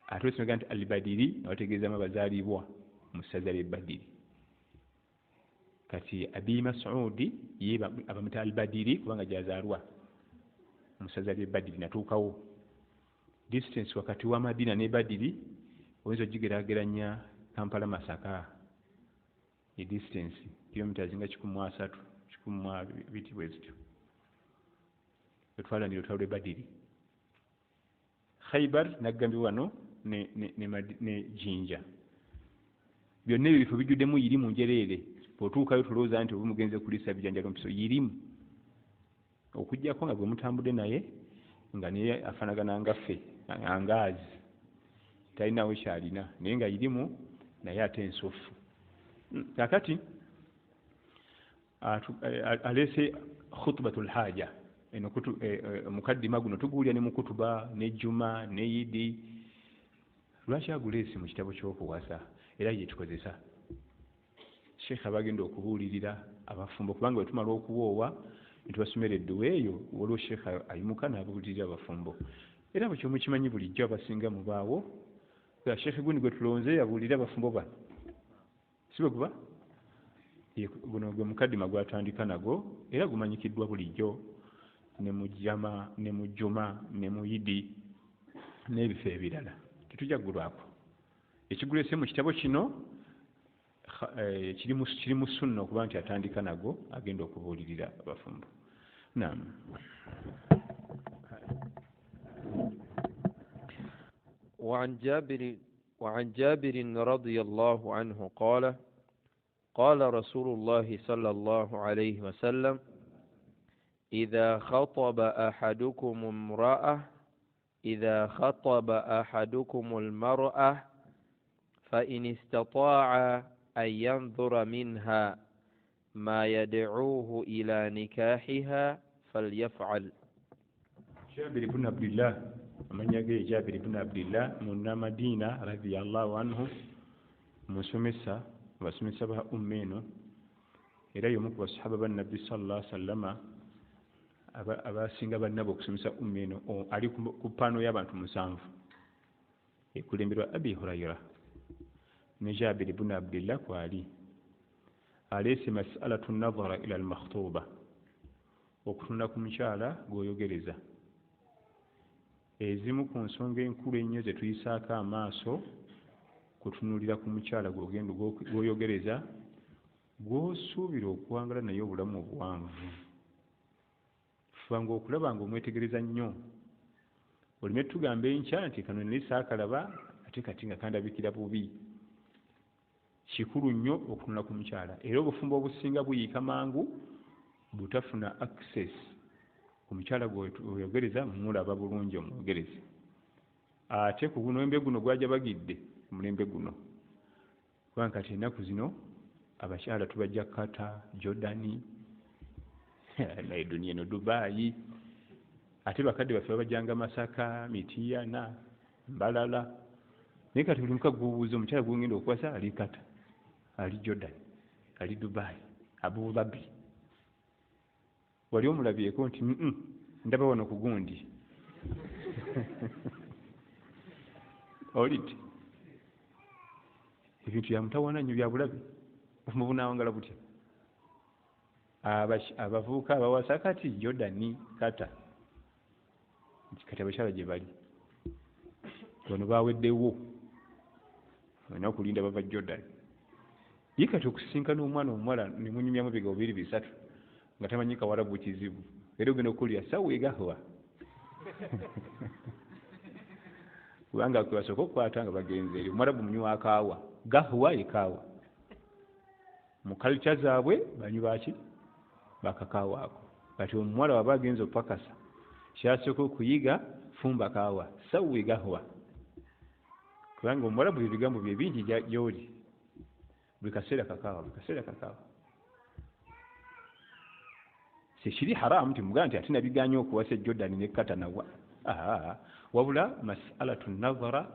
ate oluusi baga nti al-Badiri babategeezamu abazaalibwa mu ssaza ly'e Badiri. Kati Abi Mas'ud ye abamuta al-Badiri kubanga gyazaalwa mu ssaza ly'e Badiri. Natuukawo distance wakati wa Madina ne Badiri oyinza ogigeraageranya Kampala Masaka, ye distance kilomita zinga 130 120 bwe zityo. Etwalanira olutalo lw'e Badiri. Khaybar naggambye wano ne Jinja, byonna ebyo bifo bijjuddemu yirimu njereere. Bw'otuukayo tulowooza nti oba mugenze kulisa bijanjalo mpiso, yirimu okuggyako nga bwe mutambudde naye nga naye afaanagana nga ffe angaazi, talinawo kyalina naye nga yirimu naye ate ensofu. Kakati aleese khutbatul haja eno mukaddima guno tuguwulira ne mu kutuba ne Juma ne Yidi. Lwaki aguleese mu kitabo ky'okuwasa era ye tukozesa Sheikh abagenda okubuulirira abafumbo, kubanga bwe tumala okuwoowa netubasomera edduwa eyo, waliwo Sheikh ayimuka n'abuulirira abafumbo. Era bwe kyomukimanyi bulijjo abasinga mubaawo nga Sheikh gundi gwe tulonze abuulirira abafumbo bano sibe kuba guno gwe mukaddima gwatandika nago era gumanyikiddwa bulijjo ne mu jama ne mu juma ne mu yidi n'ebifo ebirala tetujja ggulwako ekigulese mu kitabo kino kiri mu sunna okuba nti atandika nago agenda okubuulirira abafumbo. Naam. وعن جابر رضي الله عنه قال قال رسول الله صلى الله عليه وسلم إذا خطب أحدكم المرأة فإن استطاع أن ينظر منها ما يدعوه إلى نكاحها فليفعل. جابر بن عبد الله من يجي جابر بن عبد الله من مدينة رضي الله عنه مسمسة بها أمينه إلى يومك وصحابة النبي صلى الله عليه وسلم abasinga bannabo okusomesa ummi eno ali ku pano y'abantu 7 ekulemberwa Abi Hurayra ne Jabir ibn Abdillah kwali alese mas'alatu an-nadhara ila al-makhtuba okutunula ku mukyala gwoyogereza ezimu ku nsonga enkulu ennyo ze tuyisaako amaaso kutunulira ku mukyala gwoyogereza gwosuubira okuwangala naye obulamu obuwanvu fubanga okulaba nga omwetegereza nnyo olime tugamba enkya nti kano nali saakalaba ate kati nga kandabikira bubi kikulu nnyo okutunula ku mukyala era obufumbo obusinga buyiika mangu butafuna access ku mukyala gwoyogereza mulaba bulungi omwogereze ate ku mulembe guno gwajja bagidde omulembe guno kubanga kati ennaku zino abakyala tubajja Kata Jordani na dunia no Dubai ate bakadde baffe babajjanga Masaka Mitiyana Mbalala naye kati buli mukazi gubuuza omukyala gwongenda okukwasa ali Kata ali Jordan ali Dubai Abu Dhabi wali omulabyeko nti ndaba wano ku gundi oliti ebintu byamutawaana nnyo bya bulabe obufumo bunaawangala butya abavubuka abawasa kati Jordani Kata kati abakyala gye bali bano baweddewo olina okulinda bava Jordan ye kati okusisinkana omwana omuwala ne munyumyamu ebigabo 2-3 nga tamanyi Kawarabu kizibu era ogenda okuwulira sawa egahwa kubanga kwebasooka okukwata nga bagenze eri Omwarabu munywa akaawa gahwa ekaawa mu culture zaabwe banywi baki bakakaawa ako kati omuwala waba agenza opakasa kyasooka okuyiga fumba kaawa sawa egahwa kubanga Omwarabu ebigambo bye bingi gy'oli buli kaseera kakaawa sekiri haramu timugaa nti ate nabiganye okuwasa Jordan ne Kata nawa wabula mas'alatu nadhara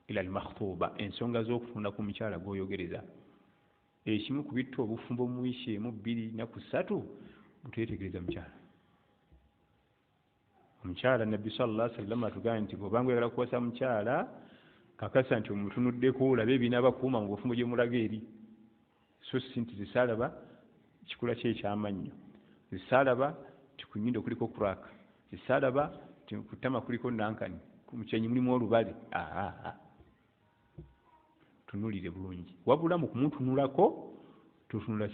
ila al-makhtuba ensonga z'okufuna ku mukyala gwoyogereza ekimu ku bitta obufumbo mu wiiki emu 2 na 3 muteetegereza omukyala Nabbi sallallahu alaihi wasallam atugambye nti bw'obanga oyagala kuwasa mukyala kakasa nti omutunuddeko olabe ebinaaba kuuma mu bufumbo gye mulaga eri so si nti zisaalaba kikula kye ekyamannyo zisaalaba tikunyindo kuliko kuraka zisaalaba tikutama kuliko nankani ku mukyenyi mulimu olubale tunulire bulungi wabula mu kumutunulako tutunula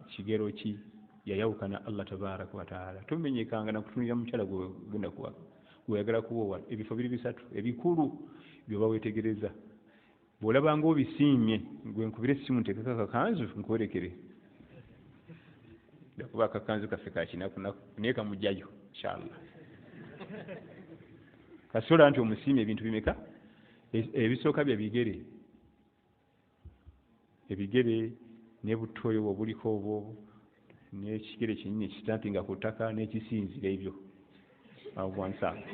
kigero ki yayawukana Allah tabaraka wa taala tomenyekanga na kutunulira mukyala gwenda kuwa gweyagala kuwowa ebifo 3 ebikulu byoba wetegereza bw'olabanga obisiimye gwe nkubire essimu nteekako akakanzu nkwerekere dakuba akakanzu kaffe kakinakunaku naye kamugjayo inshallah kasola nti omusiimye ebintu bimeka ebisooka bya ebigere ne butoyo obuliko obwo n'ekigere kyennyini ekitampinga ku ttaka n'ekisinzira ebyo awo bwansanga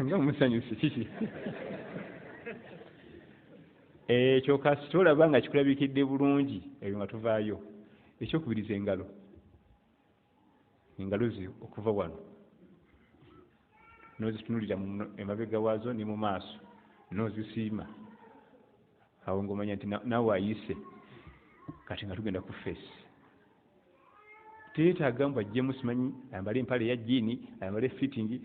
nga musanyusi kiki ekyo kasi tolaba nga kikulabikidde bulungi ebyo nga tuvaayo ekyokubiriza engalo ze okuva wano n'ozitunulira emabega waazo ne mu maaso n'ozisiima awo ng'omanya nti naawe ayise kati nga tugenda ku feesi. Teyeetaaga bw'ajjemu simanyi ayambale empale eya jjiini ayambale fitingi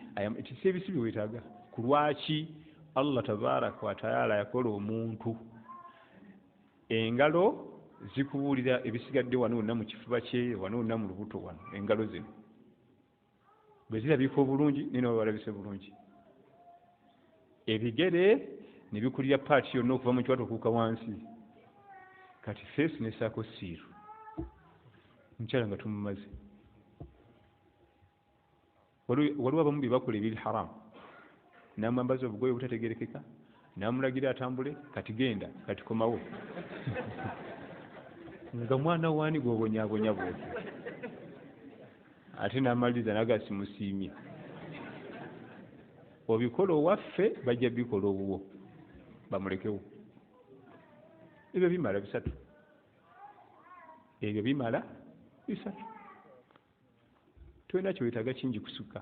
si ebisi bye weetaaga. Ku lwaki Allah tabaaraka wa taala yakola omuntu engalo zikubuulira ebisigadde wano wonna mu kifuba kye wano wonna mu lubuto wano engalo zino bwe zirabika obulungi naye nabo balabise bulungi. Ebigere ne bikulira paati yonna okuva mu kiwato okuuka wansi. Kati feesi nesaako siiru mukyala nga tumumaze. Waliwo abamu bye bakola ebiri haramu, namwambaza obugoye obutategerekeka namulagira atambule, kati genda kati komawo nga mwana waani gw'obonyaabonya bwoti ate n'amaliriza naga simusiimye. Obikola owaffe bajja bikola owuwo bamulekewo. Ebyo bimala bisatu, ebyo bimala bisatu. Tolina kyewetaaga kingi kusukka.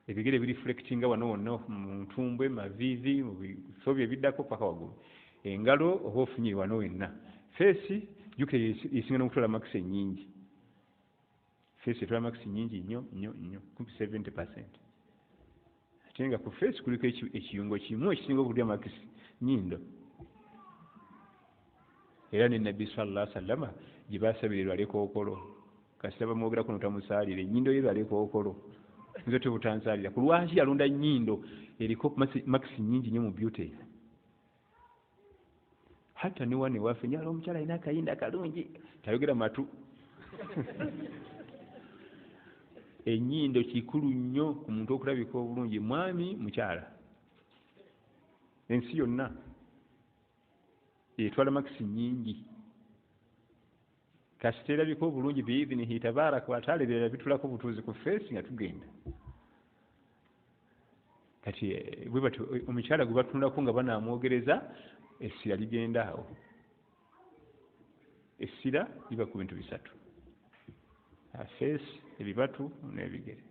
Ebigere bireflectinga wano wonna mu ntumbwe maviivi mu bifo bye biddako paka waggulu. Engalo oba ofunye wano wenna. Feesi jjukira esinga n'okutwala makisi ennyingi. Feesi etwala makisi nnyingi nnyo kumpi 70%. Ate nga ku feesi kuliko ekiyungo kimu ekisinga okulya makisi nnyindo. Era ne Nabbi sallallahu alaihi wasallam gye baasabira lwale kookolo kasita bamwogerako notamusaalira ennyindo ye lwale kookolo nze tebutanzaalira. Ku lwaki yalonda nnyindo eriko makisi nnyingi nnyo mu beauty. Hatta ne wane waffe nyala omukyala alina akayinda akalungi tayogera matu ennyindo kikulu nnyo ku muntu okulabika obulungi. Mwami mukyala ensi yonna etwala makisi nnyingi kasita erabika obulungi biidhinihi tabaaraka wa taala ebirala bitulako butuuzi ku feesi nga tugenda. Kati bwe bati omukyala gwe batunulako nga banaamwogereza essira ligenda awo. Essira liba ku bintu bisatu: feesi, ebibatu n'ebigere.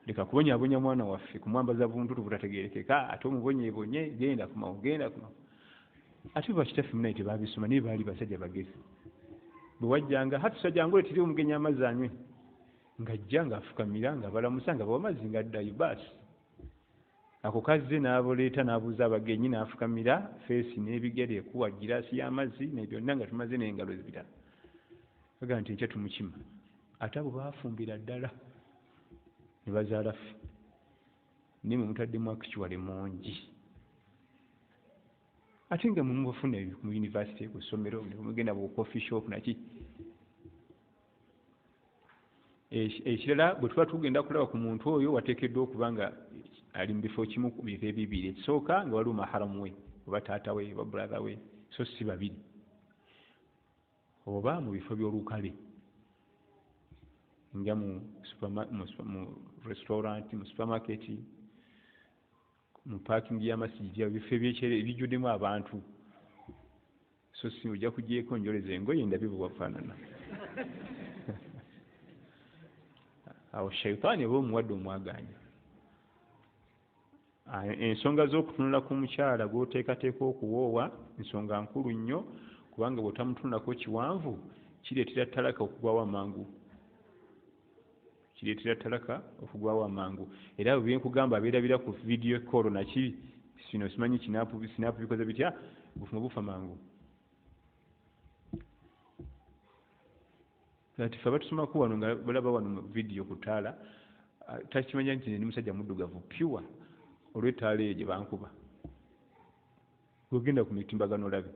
Leka kubonyaabonya mwana waffe kumwambaza buntu butategeerekeka ate omubonyeebonye genda kumawo genda kumawo. Ate bakitaffe munaye tebaabisoma naye baali basajja bagezi. Bwe wajjanga hatusajjanga oletire omugenyi amazzi anywe ng'ajja ng'afukamira ng'abalamusa nga bawamazzi ng'addayo baasi. Ako kazze n'aboleeta n'abuuza abagenyi n'afukamira feesi n'ebigere ekuwa giraasi y'amazzi ne byonna nga tumaze n'engalo zibira. Kaga nti enkya tumukima. Ate abo baafumbira ddala ne bazaala ffe naye mwe mutaddemu actually mungi. Ate nga mwe mubafuna mu yunivasite ku ssomero ne mugenda mu coffee shop naki. Ekirala bwe tuba tugenda kulaba ku muntu oyo wateekeddwa okuba nga ali mu bifo kimu ku bifo ebibiri. Ekisooka nga waliwo maharamu we oba taata we oba brother we so si babiri, oba mu bifo by'olukale nga mu restaurant, mu supermarket, mu parking y'amasijja, ebifo ebijjuddemu abantu. So si ojja kugyeko njoleza engoye ndabye bwe wafaanana. Awo shayitaani oba omuwadde omwaganya. Ensonga z'okutunula ku mukyala gw'oteekateeka okuwoowa nsonga nkulu nnyo, kubanga bw'otamutunulako kiwanvu kireetera talaka okugwawo amangu. Kireetera talaka okugwawo amangu. Era bwe nkugamba abeerabira ku video call naki sino simanyi sinaapu bikoze bitya bufuma bufa mangu. Kati ffe abatusomako wano nga balaba wano mu video ku ttaala takimanya nti ndi musajja muddugavu pure olw'ettaala eyo gye bankuba. Gwegenda ku mitimbagano olabe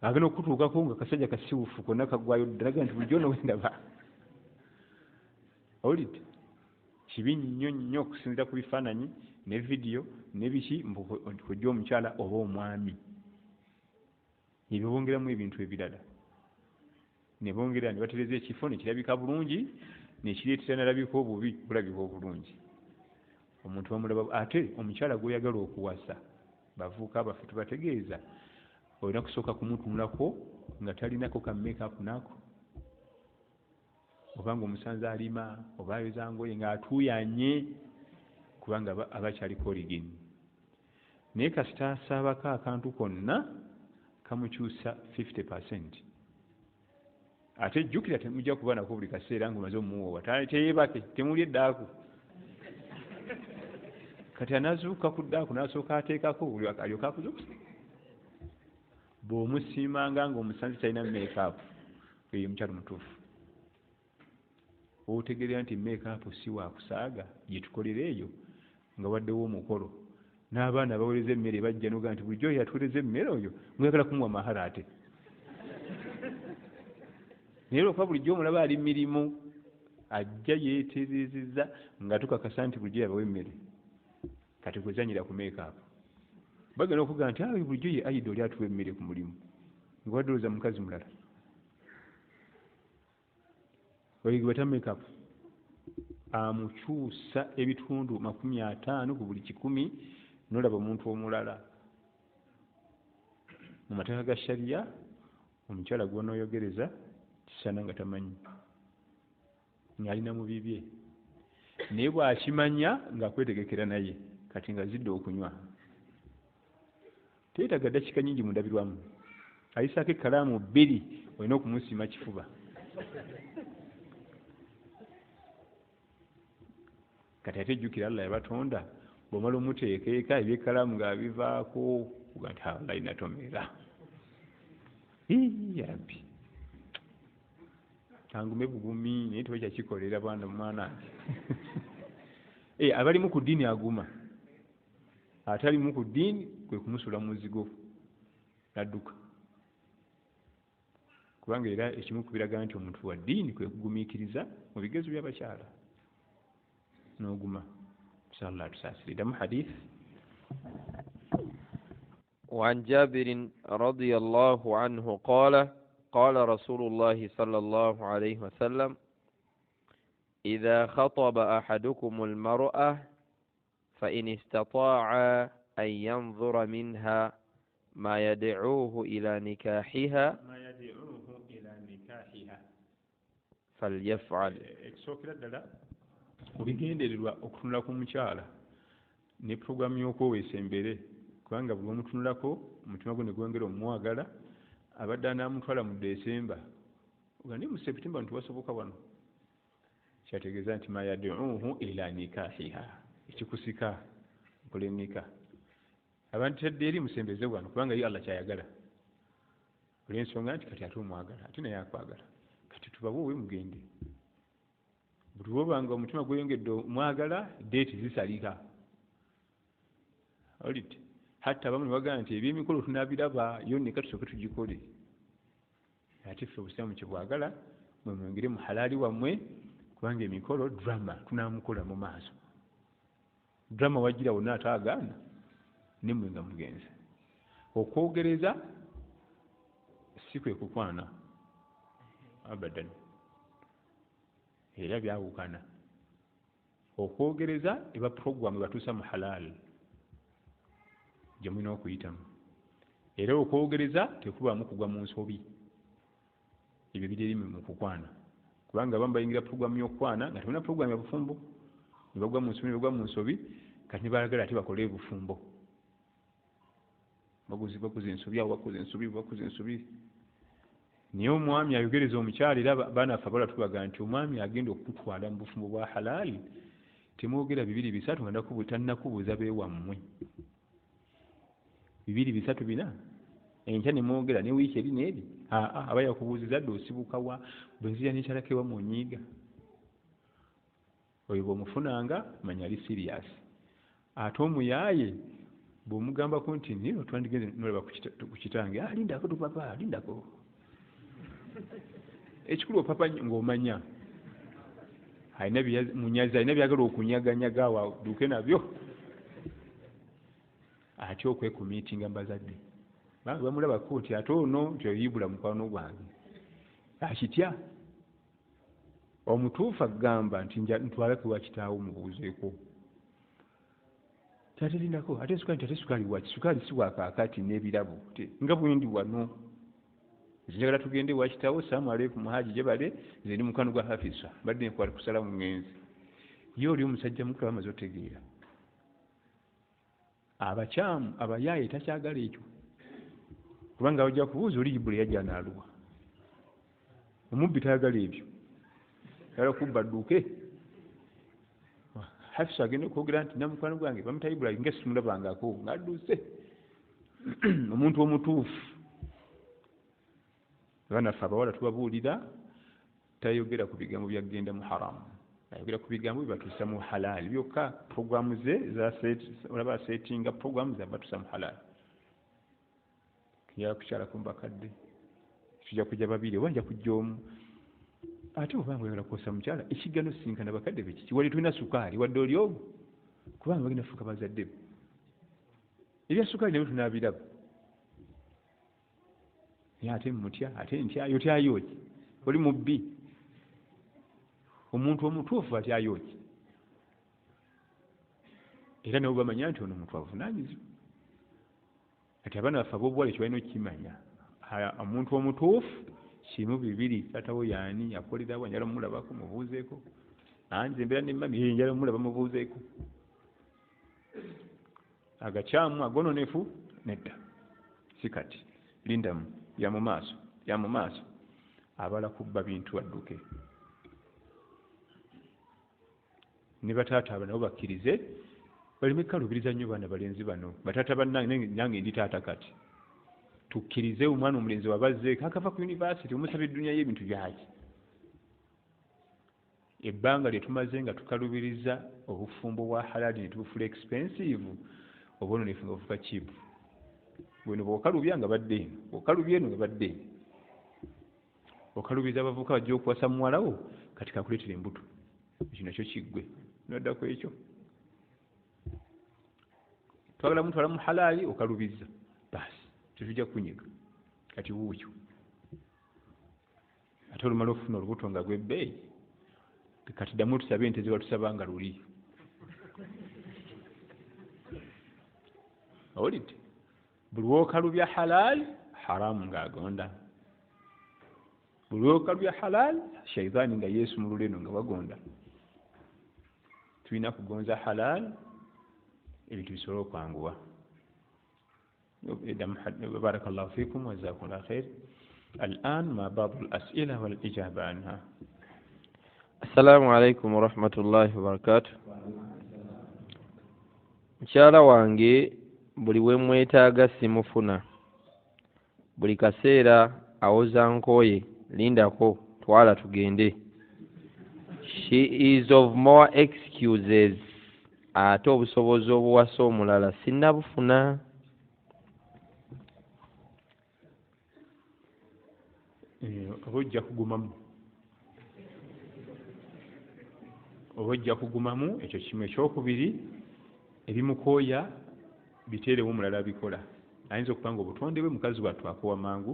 agenda okutuukako nga kasajja kasiwufu konna kaggwayo ddalaga nti bulijjo ono wendaba. Owulidde kibi nnyo nnyo okusinziira ku bifaananyi ne video ne biki kujja omukyala oba omwami. Ebyo bongeramu ebintu ebirala ne bongera ne batereza ekifo ne kirabika bulungi ne kireetera nalabika obubi bulabika obulungi. Omuntu bamulaba. Ate omukyala gw'oyagala okuwasa bavuuka baffe tubategeeza olina kusooka kumutunulako nga talinako ka make up nako. oba ng'omusanze alima oba ayeza ngoye ng'atuuyanye kubanga aba kyaliko oligeni. Naye kasita asaabako akantu konna kamukyusa 50%. Ate jjukira temujja kuba nako buli kaseera ng'omaze omuwoowa teyeebake temuli eddaaku. Kati anazuuka ku ddaaku n'asooka ateekako buli alyoka akuzuukusa. Bw'omusiimanga ng'omusanze talina meekaapu eyo mukyalo mutuufu. Otegeera nti meekaapu si waakusaaga gye tukolera eyo nga waddewo omukolo n'abaana baweereza emmere bajja noga nti bulijjo yatuweereza emmere oyo mwagala kumuwa mahala ate. Naye olwokuba bulijjo omulaba ali mirimu ajja yeetereezezza nga tukakasa nti bulijjo yabawa emmere kati kwezanyira ku meekaapu. Bagenda okuga nti bulijjo ye ayida oli atuwa emmere ku mulimu nga wadderoza mukazi mulala. Oyigibwa ta meekaapu amukyusa ebitundu 50 ku buli 100 n'olaba omuntu omulala. Mu mateeka ga shariya omukyala gw'onooyogereza kisaana nga tamanyi ng'alina mu bibye, naye bw'akimanya ng'akwetegekera naye kati nga zidde okunywa. Teyeetaga ddakiika nnyingi mu ndabirwamu, ayisaako ekkalaamu 2 olina okumusiima kifuba. Kati ate jjukira Allah yabatonda bw'omala omuteekeeka ebyekkalaamu ng'abivaako kuga nti wallahi natomera. Yabbi kangume bugumi naye tebakyakikolera bwana mwana wange. Abalimu ku ddiini aguma, atalimu ku ddiini kwe kumusula mu muzigo n'adduka. Kubanga era ekimu ku biraga nti omuntu wa ddiini kwe kugumiikiriza mu bigezo by'abakyala n'oguma. Inshallah tusaasire. Ddamu hadith. وعن جابر رضي الله عنه قال قال رسول الله صلى الله عليه وسلم إذا خطب أحدكم المرأة فإن استطاع أن ينظر منها ما يدعوه إلى نكاحها فليفعل. Obigendererwa okutunula ku mukyala ne puroguramu y'okweweesa embere, kubanga buli omutunulako omutima gwe ne gwongera omumwagala abadde anaamutwala mu Desemba nga ne mu Septemba ntiwasoboka wano, kyategeeza nti ma yaduuhu ila nikahiha, ekikusika nkola ennika. Abantu tedde eri musembeze wano kubanga ye Allah kyayagala olw'ensonga nti kati ate omwagala ate naye akwagala, kati tubawowe mugende. Buli lwobanga omutima gweyongedde omwagala deeti zisalika. Olite hatta abamu ne bagamba nti ebyemikolo tunaabiraba yo neka tusooke tugikole. Ate ffe obusiraamu kye bwagala mwe mwongere mu halaali wammwe, kubanga emikolo drama tunaamukola mu maaso. Drama wagira wonna ataagaana ne mmwe nga mugenze. Okwogereza si kwe kukwana abadan, era byawukana. Okwogereza eba puroguramu batuusa mu halaali gye mulina okuyitamu, era okwogereza tekubaamu kugwa mu nsobi. Ebyo biri erimu mu kukwana, kubanga abamu bayingira puroguramu y'okukwana nga tebuna puroguramu ya bufumbo, ne bagwa mu nsobi ne bagwa mu nsobi, kati ne baagala ate bakole ebufumbo. Bakuza ensobi awo bakuza ensobi. Naye omwami ayogereza omukyala, era baanaffe abala tubaga nti omwami agenda okutwala mu bufumbo bwa halaali temwogera 2-3 nga tannakubuuza beewammwe. 2-3 bina enkya ne mwogera ne wiiki eri n'eri aba yakubuuziza dde osibuka wa bwe nzija n'ekyalako ewa munyiiga. Oyo bw'omufunanga manya ali sirias. Ate omuyaaye bw'omugambako nti nino twandigenze nolaba ku kitange, lindako tupapa lindako. Ekikulu opapa ng'omanya munyazi alina byagala okunyaganyaga awaduuke nabyo, ate okwekumiitinga mbazadde bamulabako nti ate ono nti oyibula mukwano gwange akitya. Omutuufu agamba nti ntwalake wa kitaawo mubuuzeeko, ate lindako ate sukaali waki, sukaali si wakaakati n'ebirabo nga bwendi wano. njagala tugende wa kitawo salamu aleikum haji jebale nze ndi mukwano gwa hafisa badde nkwali kusala mu ngenzi yo oli omusajja mukulu amaze otegeera abakyamu abayaaye takyagala ekyo kubanga bajja kubuuza oli Ibule yajja n'aluwa omubbi tayagala ebyo yala kubba dduke hafisa agenda okwogera nti namukwano gwange bamuta Ibule nga situmulabangako ng'adduse omuntu omutuufu banaffe abawala tubabuulira tayogera ku bigambo byagenda mu haramu ayogera ku bigambo bibatuusa mu halaali byokka programu ze olaba asetinga programu ze abatuusa mu halaali kiyala kukyala ku mbakadde tujja kujja babiri oba nja kujja omu ate obanga oyagala kwosa mukyala ekiggano sinkana bakadde be kiki wali tulina sukaali wadde oli omu kubanga bagenda fuuka bazadde be ebya sukaali nabyo tunaabiraba ate mutya ate ntyayo tyayo ki oli mubbi omuntu omutuufu atyayo ki era nabo bamanya nti ono omuntu avunaanyizibwa ati abaana baffe ab'obuwala ekyo balina okukimanya omuntu omutuufu kimu bibiri taatawo yaani akolerawo njala mumulabako mubuuzeeko nze embeera ne mami njala mumulaba mubuuzeeko agakyamu agononefu nedda si kati lindamu ya mu maaso abala kubba bintu adduke ne bataata abo nabo bakkirize baleme kalubiriza nnyo baana balenzi bano bataata bannange nange ndi taata kati tukkirize omwana omulenzi wabazzeeko akava ku yunivasity omusaba eddunya y'ebintu byaki ebbanga lye tumaze nga tukalubiriza obufumbo bwa halali ne tubufula expensive obononefu nga bufuka cheap bwino bw'okalubya nga badde eno bw'okalubya eno nga badde eno okalubiriza abavubuka bajja okuwasa muwalawo kati kakuleetera embuto ekyo nakyo kiggwe nodda ku ekyo twagala muntu ala mu halaali okalubiza basi tetujja kunyiga kati wuukyo ate olumala okufuna olubuto nga gw'ebbeeyi kati ddamu tusabe ente ze batusaba nga luli owulidde buli wokalubya halaali haramu ng'agonda buli wokalubya halaali shaitaani nga yesu mu luleno nga bagonda tulina kugonza halaali ebintu bisobole okwanguwa بارك الله فيكم وجزاكم الله خير الآن مع بعض الأسئلة والإجابة عنها السلام عليكم ورحمة الله وبركاته mukyala wange buli we mwetaaga simufuna buli kaseera awoza nkooye lindako twala tugende she is of more excuses ate obusobozi obuwasa omulala sinnabufuna oba ojja kugumamu ekyo kimu ekyokubiri ebimukooya biteerewo omulala abikola ayinza okuba nga obutonde bwe mukazi wattu akowa mangu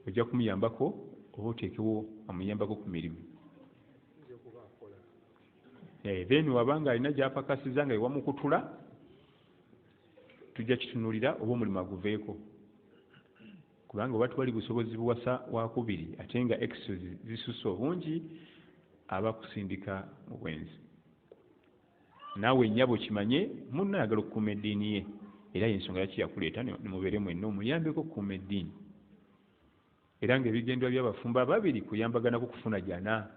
ojja kumuyambako oba oteekewo amuyambako ku mirimu then wabanga alina gyapakasiza nga ewamukutula tujja kitunulira oba omulimu aguveeko kubanga oba tuwali busobozi buwasa wakubiri ate nga excuses zisusa obungi aba kusindika mu bwenzi naawe nnyabo kimanye munno ayagala okukuuma eddiini ye era yensonga yaki yakuleeta nemubeere mwenna omuyambeko okukuuma eddiini era ng'ebigendwa by'abafumbo ababiri kuyambaganako kufuna jana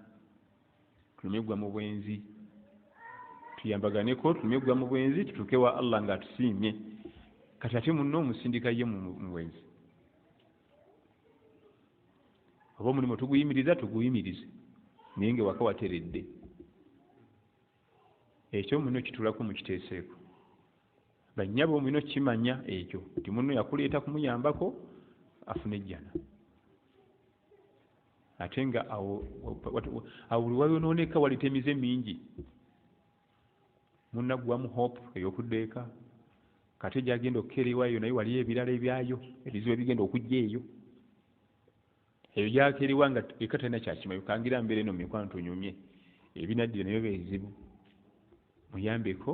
tulumye mu bwenzi tuyambaganeko tulumye mu bwenzi tutuuke wa Allah ng'atusiimye kati ate munno omusindika ye mu bwenzi oba omulimu tuguyimiriza tuguyimirize naye ng'ewaka wateredde ekyo muno kitulako mukiteeseeko bannyabo muno kimanya ekyo nti muno yakuleeta kumuyambako afune ejjana ate nga awo wayonooneka walita emize mingi munnaggwamu hope ey'okuddeeka kate gyagenda okukeerewayo naye waliyo ebirala ebyayo ebizibu ebigenda okujja eyo ebyo gyakeerewa nga eka talina kyakimayo kangira mbeera eno mikwano tunyumye ebinaddira nayo beezibu muyambeko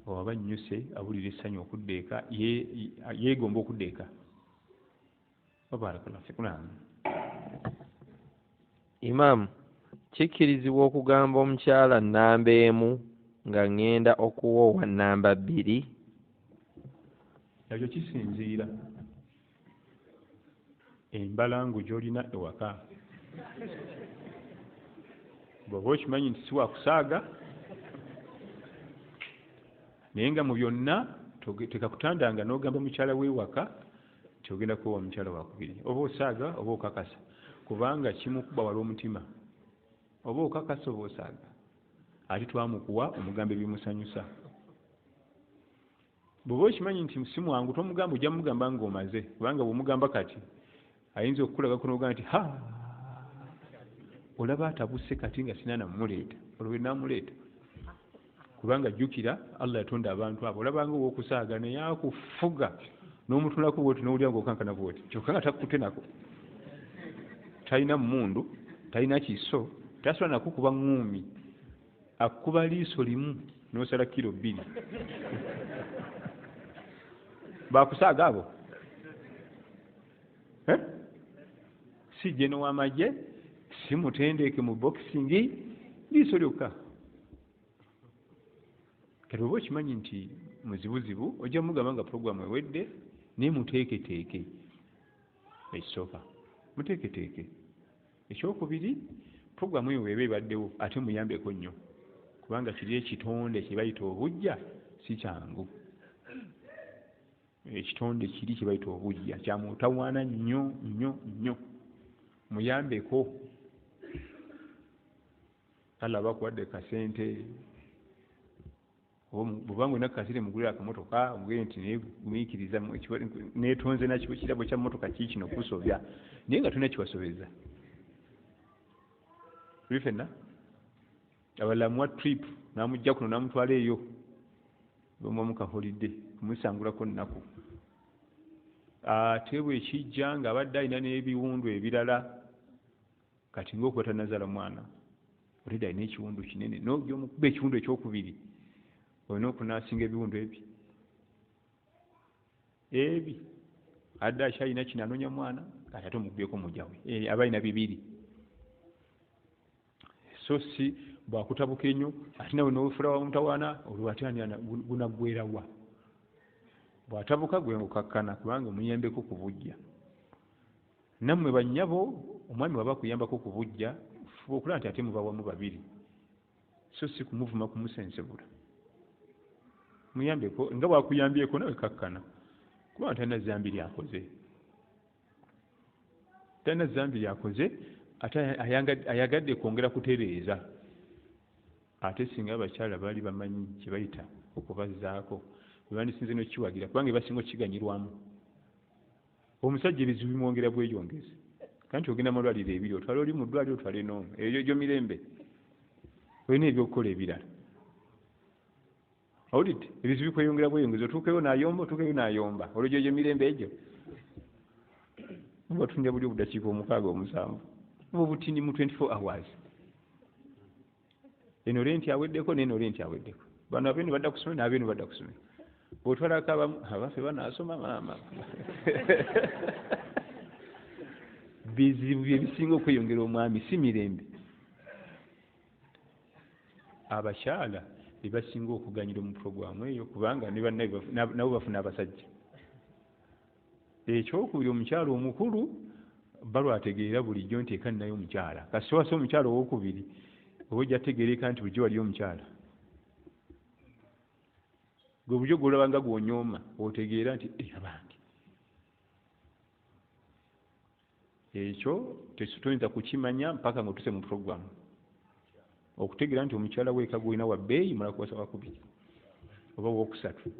owaba nnyuse awulira essanyu okuddeeka yeegomba okuddeeka Barakallahu fikum. Imam, kikkirizibwa okugamba omukyala nnamba emu nga ŋŋenda okuwoowa nnamba bbiri? Ekyo kisinziira embalangu gy'olina ewaka. Bw'oba okimanyi nti si wakusaaga naye nga mu byonna tekakutandanga n'ogamba mukyala w'ewaka kyogenda kuwa mukyala wakubiri, oba osaaga oba okakasa, kubanga kimukuba wala omutima. Oba okakasa oba osaaga, ate twamukuwa omugamba ebimusanyusa. Bw'oba okimanyi nti si mwangu tomugamba, ojja mugamba ng'omaze, kubanga bw'omugamba kati ayinza okukulagako n'ogamba nti ha olaba atabuse kati nga sina namuleeta, olwo namuleeta. Kubanga jjukira Allah yatonda abantu abo, olabanga ow'okusaaga naye akufuga n'omutulako bwoti n'owulira ng'okankana bwoti, kyokka nga takutte nako. Talina mmundu, talina kiso, tasobola nakukuba ŋŋuumi, akukuba liiso limu n'osala kilo 2. Bakusaaga abo? Si jeno w'amagye, si mutendeeke mu bokisingi, liiso lyokka. Kati oba okimanyi nti muzibuzibu, ojja mugamba nga puroguramu ewedde, naye muteeketeeke. Ekisooka muteeketeeke. Ekyokubiri, puroguramu eyo eba ebaddewo ate muyambeko nnyo, kubanga kiri ekitonde kye bayita obujja si kyangu. Ekitonde kiri kye bayita obujja kya mutawaana nnyo nnyo nnyo. Muyambeko. Allah bakuwadde kasente, bw'obanga olina kasente mugulira akamotoka, omugere nti neegumiikiriza neetonze nakyo ekirabo kya mmotoka kiikino kusobya, naye nga tulina kiwasobeza. Tuli ffenna abalala muwa trip n'amugja kuno n'amutwala eyo bamuwamu kaholidde kumusangulako nnaku. Ate bwe kijja ng'abadde alina n'ebiwundu ebirala, kati ng'okuba tannazaala mwana, olidde alina ekiwundu kinene, n'ojja omukuba ekiwundu ekyokubiri, olina okunaasinga ebiwundu ebi adde akyalina kino anoonya mwana, kati ate omukubyeko mujja we, aba alina 2. So si bwakutabuka ennyo ate nawe n'ofuula wa mutawaana, olwo ate gunaggweerawa. Bw'atabuka gwe ngukakkana, kubanga omuyambeko ku bujja. Nammwe bannyabo, omwami bw'aba akuyambako ku bujja, fuba okulaba nti ate muba wamu 2, so si kumuvuma kumusensebula. Muyambeko, nga bw'akuyambyeko nawe kakkana, kubanga talina zambi lyakoze. Talina zambi lyakoze, ate ayagadde kwongera kutereeza. Ate singa abakyala baali bamanyi kye bayita okubazzaako, bwe bandisinze n'okiwagira, kubanga basinga okiganyirwamu. Omusajja ebizibu bimwongera bweyongezi. Kanti ogenda mu malwaliro 2, otwala oli mu ddwaliro otwale n'omu, ebyo gyo mirembe. Olina ebyokukola ebirala. Awulidde, ebizibu bikweyongera bweyongezi, otuukeyo n'ayomba, olwo gyo mirembe egyo. Muba tunja buli obudakiika 6-7. Muba obutini mu 24 hours. Eno lenti aweddeko n'eno lenti aweddeko. Bano abeenu badda kusomera n'abeenu badda kusomera. Bw'otwalako abamu, abaffe banaasoma maama. Bizibu bye bisinga okweyongera omwami, si mirembe. Abakyala be basinga okuganyira mu puroguramu eyo, kubanga ne nabo bafuna abasajja. Ekyokubiri, omukyala omukulu balwategeera bulijjo nti eka ninayo omukyala. Kasita wasa omukyala owokubiri, oba ojja tegeereka nti bulijjo waliyo omukyala. Gwe bulijjo gw'olaba nga gw'onyooma, otegeera nti abange. Ekyo toyinza kukimanya mpaka ng'otuse mu puroguramu. Okutegeera nti omukyala weeka gw'olina wa bbeeyi mulala kuwasa wa 2 oba wa 3.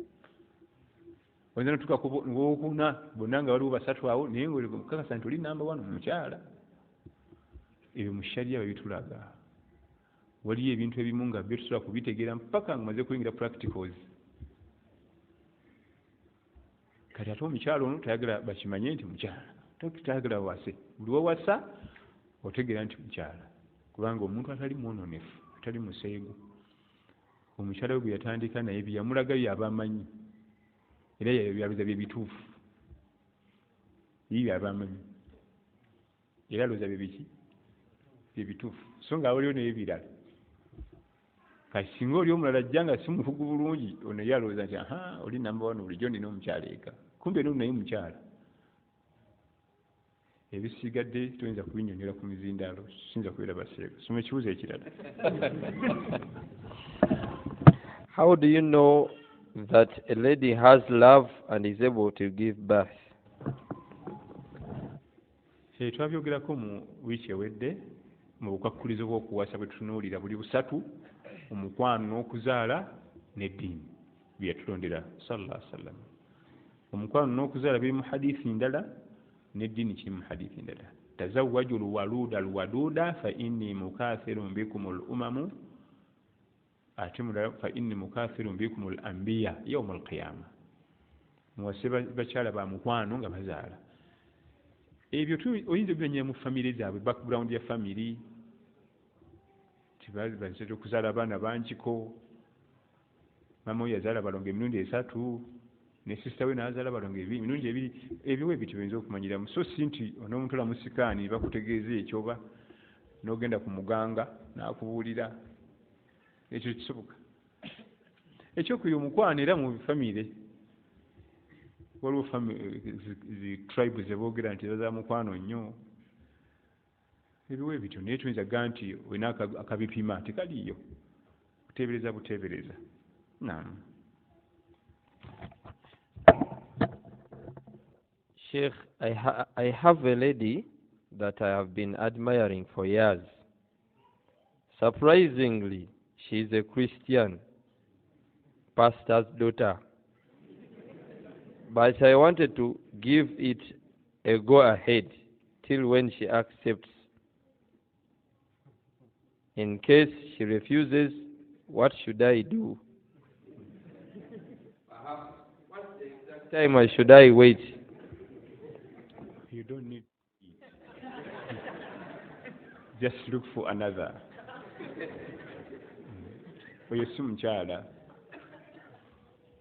Oyinza n'otuuka ku w'okuna, bonna nga waliwo 3 awo, naye ng'okakasa nti oli namba 1 omukyala. Ebyo mu sharia babitulaga. Waliyo ebintu ebimu nga byo tusobola kubitegeera mpaka nga maze kuyingira practicals. Kati ate omukyala ono tayagala bakimanye nti mukyala, tayagala wase. Buli wawasa otegeera nti mukyala, kubanga omuntu atali mwononefu, atali museegu, omukyala we gwe yatandika naye byamulaga byaba amanyi, era yabiza bye bituufu. bibi abamanyi era loza bibiki bibituufu so nga waliwo n'ebirala kati singa oli omulala ajja nga si mufugu bulungi ono ye alowooza nti aha oli namba 1 bulijjo nina omukyala eka kumbe n'oli naye mukyala ebisigadde toyinza kubinyonyola ku mizindaalo siyinza kubiraba seeko soma ekibuuzo ekirala. How do you know that a lady has love and is able to give birth? Twabyogerako mu wiiki ewedde mu bukwakkulizo bw'okuwasa bwe tutunuulira buli busatu omukwano n'okuzaala n'eddiini bye yatulondera sallallahu alaihi wasallam. Omukwano n'okuzaala biri mu hadiisi ndala n'eddiini kiri mu hadiisi ndala. Tazawwaju lwaluda lwaduda fa inni mukathirun bikum al-umamu ate mulala fa inni mukathirun bikum al-anbiya yawm al-qiyamah. Muwase bakyala ba mukwano nga bazaala. Ebyo oyinza obimenyera mu famire zaabwe background ya family tibaze okuzaala abaana bangiko mama we yazaala balongo emirundi 3 ne sister we n'azaala balongo emirundi 2 ebyo ebyo oyinza okumanyiramu so si nti onoomuntu olamusikaani bakutegeeza ekyoba n'ogenda ku muganga n'akubuulira ekyo kisoboka ekyokuyo omukwano era mu famire waliwo tribes eboogera nti baza mukwano nnyo ebiwe bityo naye tuyinza gaa nti olina akabipima tekaliyo kuteebereza buteebereza. Naam. Sheikh, I have a lady that I have been admiring for years. Surprisingly, she is a Christian pastor's daughter. But I wanted to give it a go ahead till when she accepts. In case she refuses, what should I do? What's the exact time should I wait? You don't need to eat. Just look for another. Oyo si mukyala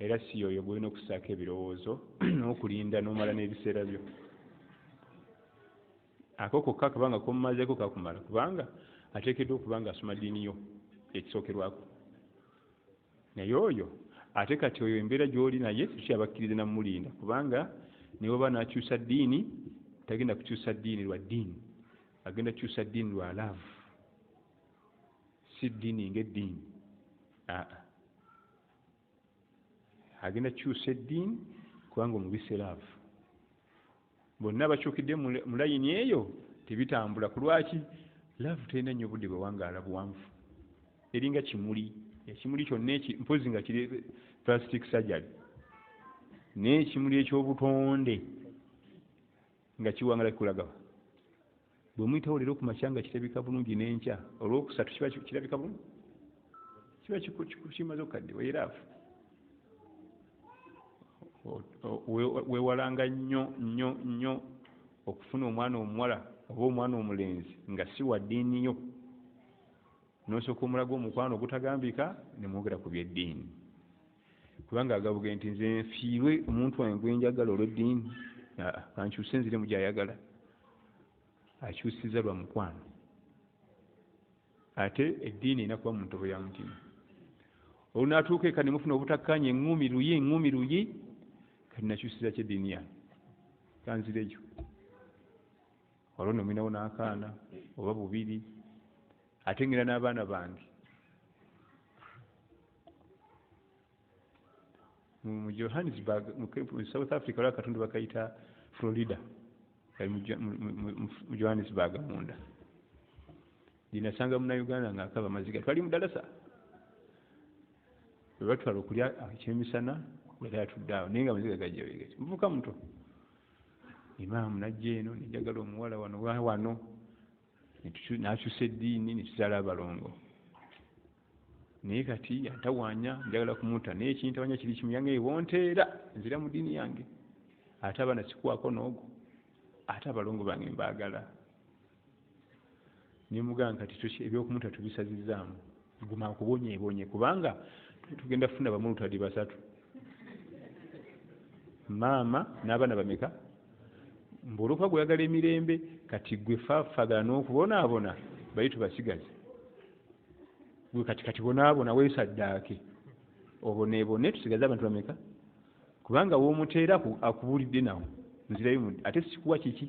era si yoyo gwolina okusaako ebirowoozo n'okulinda n'omala n'ebiseera byo ako kokka kabanga komumazeeko kakumala kubanga ateekeddwa okuba nga asoma ddiini yo ekisookerwako naye oyo ate kati oyo embeera gy'oli naye tukyabakkirize namulinda kubanga niwe oba n'akyusa ddiini tagenda kukyusa ddiini lwa ddiini agenda kukyusa ddiini lwa laavu si ddiini ng'eddiini agenda kukyusa eddiini kubanga omubise laavu bonna bakyukidde mu layini eyo tebitambula ku lwaki laavu terina nnyo obudde bwewangaala buwanvu eringa kimuli ekimuli kyonna mpozi nga kiri plastic surgery n'ekimuli ekyobutonde nga kiwangala kikulagawa bwe muyitawo leero ku makya nga kirabika bulungi n'enkya olwokusatu kiba kirabika bulungi kiba kimaze okukaddewa eraafu weewalanga nnyo okufuna omwana omuwala oba omwana omulenzi nga si wa ddiini yo n'osooka omulaga omukwano ogutagambika ne mwogera ku byeddiini kubanga agabuge nti nze nfiirwe omuntu wange gwe njagala olw'eddiini kankyuse nzire mu gy'ayagala akyusiza lwa mukwano ate eddiini erina kuba mu ntobo ya mutima olunaatuuka eka ne mufuna obutakkaanya eŋŋumi luyi kati nakyusiza ki eddiini yange kanzireyo olwo nno mulinawo n'akaana oba bubiri ate ngenda n'abaana bange mu Johannesburg mu South Africa waliwo akatundu bakayita Florida kali mu Johannesburg munda linasanga munauganda ng'akaba amaziga twali mu dalasa bwe batwala okulya ekyemisana era yatudde awo naye nga amaziga gajja wegati muvuka muto imaamu najja eno nenjagala omuwala wano n'akyusa eddiini netuzaala abalongo naye kati yantawanya njagala kumuta naye ekintawanya kiri kimu yange ewonteera nzira mu ddiini yange ate abaana sikwako n'ogwo ate abalongo bange mbaagala nemugamba kati ebyokumuta tubisazizzaamu guma kubonyeebonye kubanga tugenda kufuna bamulutali 3 maama n'abaana bameka mbuluka gweyagala emirembe kati gwe faafagala n'okubonaabona bali tubasigaze gwe kati bonaabona weesaddaake oboneebone tusigaze abantu bameka kubanga w'omuteera akubulidde nawo nzirayo ate sikuwa kiki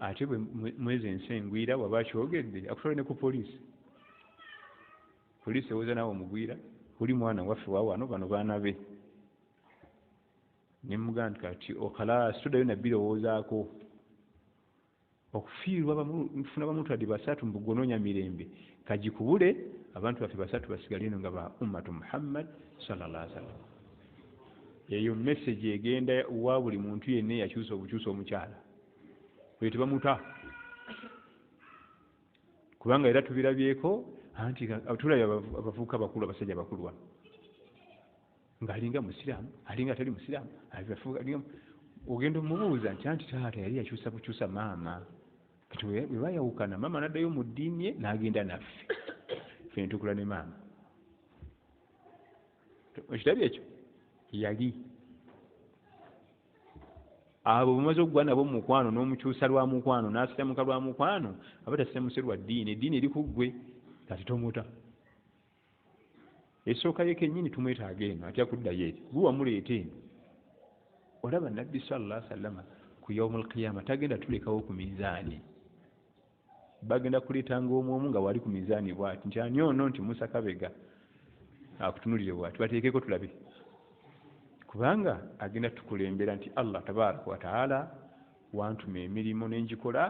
ate bwe mwezi ensengwira waba akyogedde akutwale ne ku poliisi eweza naawe omugwira oli mwana waffe waawano bano baana be ne muganda kati okalaasi toddayo nabbirowoozaako okufiirwa nfuna bamutwadde basatu mu bugonoonya mirembe kagikubule abantu baffe basatu basigale eno nga ba ummatu Muhammad sallallahu alaihi wasallam eyo message egenda wa buli muntu yenna yakyusa obukyusa omukyala oyo tebamuta kubanga era tubirabyeko anti tulabye abavubuka bakulu abasajja bakulu ng'alinga musiraamu alinga atali musiraamu ogenda omubuuza nti anti taata yali yakyusa bukyusa maama kati bwe bayawukana maama n'addayo mu ddiini ye n'agenda naffe ffe ne tukula ne maama ekirabye ekyo yali abo bumaze okugwa nabo mukwano n'omukyusa lwa mukwano n'asiramuka lwa mukwano aba tasiramuse lwa ddiini eddiini eri ku ggwe kati tomuta esooka ye kennyini tumwetaaga eno atya kuddayo eri gwe wamuleeta eno olaba nabbi sallallahu alaihi wasallama ku yaumul qiyama tagenda tulekawo ku mizaani bagenda kuleetanga omu nga wali ku mizaani bw'ati nti ani ono nti Musa Kabega akutunulire bw'ati bateekeko tulabe kubanga agenda tukulembera nti Allah tabaraka wa taala wantuma emirimu n'engikola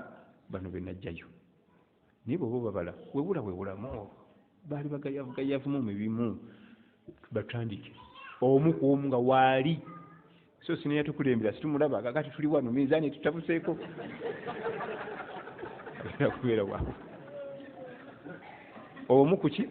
bano be najjayo naye bw'oba obabala webulamu baali bagayavugayavumu mu bimu batandike omu ku omu nga waali so sine yatukulembera situmulaba kakati tuli wano mizaani tutabuseeko kubeera waawe omu kuki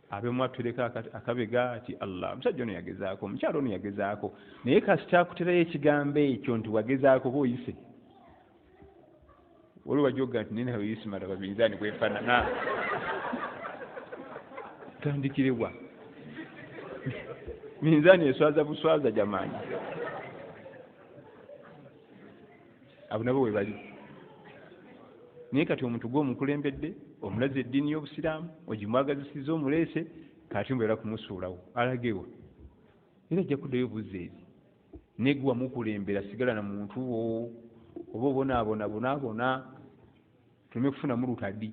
abamu atuleka akabega ati Allah omusajja ono yagezaako omukyalo ono yagezaako naye kasita akuterayo ekigambo ekyo nti wagezaako oba oyise waliwo bajoga nti nene hawiisimala babinzaani kwefaanana tandikirebwa minzaani eswaza buswaza jamaani abo nabo we bali naye kati omuntu gw'omukulembedde omulaze eddiini y'obusiraamu ogimwagazisiza omuleese kati mbeera kumusuulawo alagewa era ajja kuddayo buzza eri negwa mukulembera sigala na muntu wo oba obonaabona tuleme kufunamu lutaddi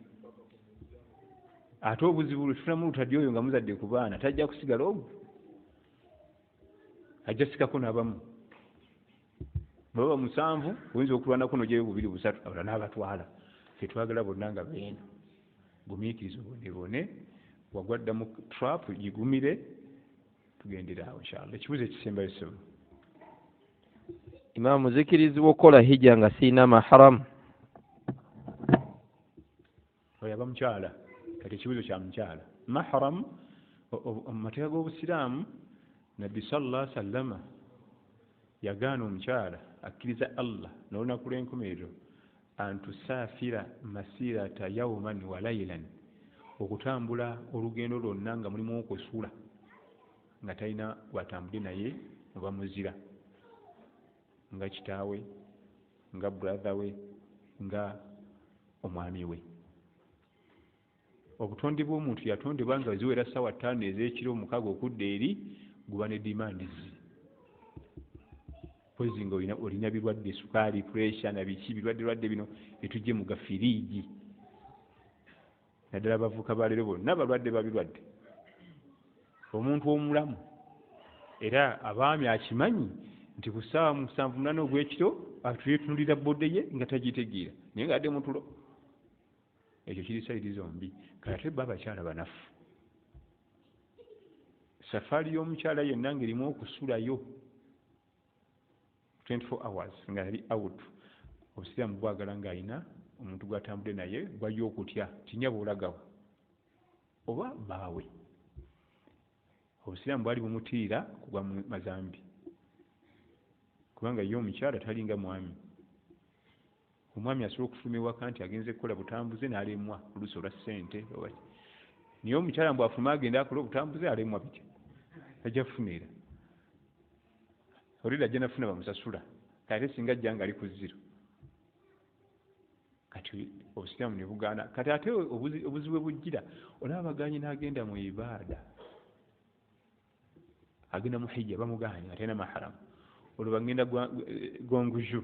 ate obuzibu lwetufunamu lutaddi oyo nga muzadde ku baana tajja kusigala ogwo ajja sikako n'abamu baba 7 oyinza okulwanako n'ogyayo 2-3 abala n'abatwala fetwagala bonna nga beeno gumiikiriza obonebone wagwadda mu trap gigumire tugendera awo inshallah ekibuzo ekisembayo sebo Imaamu zikirizibwa okukola hijja nga siina mahram oyaba mukyala kati ekibuzo kya mukyala mahram amateeka g'obusiraamu nabbi sallallahu alaihi wasallama yagaana omukyala akkiriza Allah n'olunaku lw'enkomerero antusaafira masirata yawman wa laylan okutambula olugendo lwonna nga mulimu okusula nga talina gwatambudde naye oba muzira nga kitaawe nga brother we nga omwami we obutonde bw'omuntu yatondebwa nga ziwera ssaawa 5 ez'ekiro 6 okudda eri guba ne demandizi pozi nga olina birwadde sukaali pressure na biki birwadde bino etujje mu gafiriigi naddala abavuka baleero bonna balwadde babirwadde omuntu omulamu era abaami akimanyi nti ku ssaawa 7:8 ogw'ekiro atuyetunulira bodde ye nga tagitegeera naye nga adde mutulo ekyo kiri sayidi zombi kati ate abakyala banafu safaari y'omukyala yonna ng'erimu okusulayo 24 hours nga yali out obusiraamu bwagala ng'alina omuntu gw'atambudde naye gwajja okutya tinyaba olagawa oba baawe obusiraamu bwali bumutiira kugwa mu mazambi kubanga ye omukyala talinga mwami omwami asobola okufuluma ewaka nti agenze kukola butambuze n'alemwa oluusi olwa ssente naye omukyala mbw afuluma agenda akola obutambuze alemwa bitya ajja kufuneera olida ajja nafuna bamusasula kati singa ajja nga ali ku zero kati obusiraamu ne bugaana kati ate obuzibu bujjira olaba baganyi n'agenda mu ibaada agenda mu hijja bamuganye atena maharamu olwo bagenda gonguju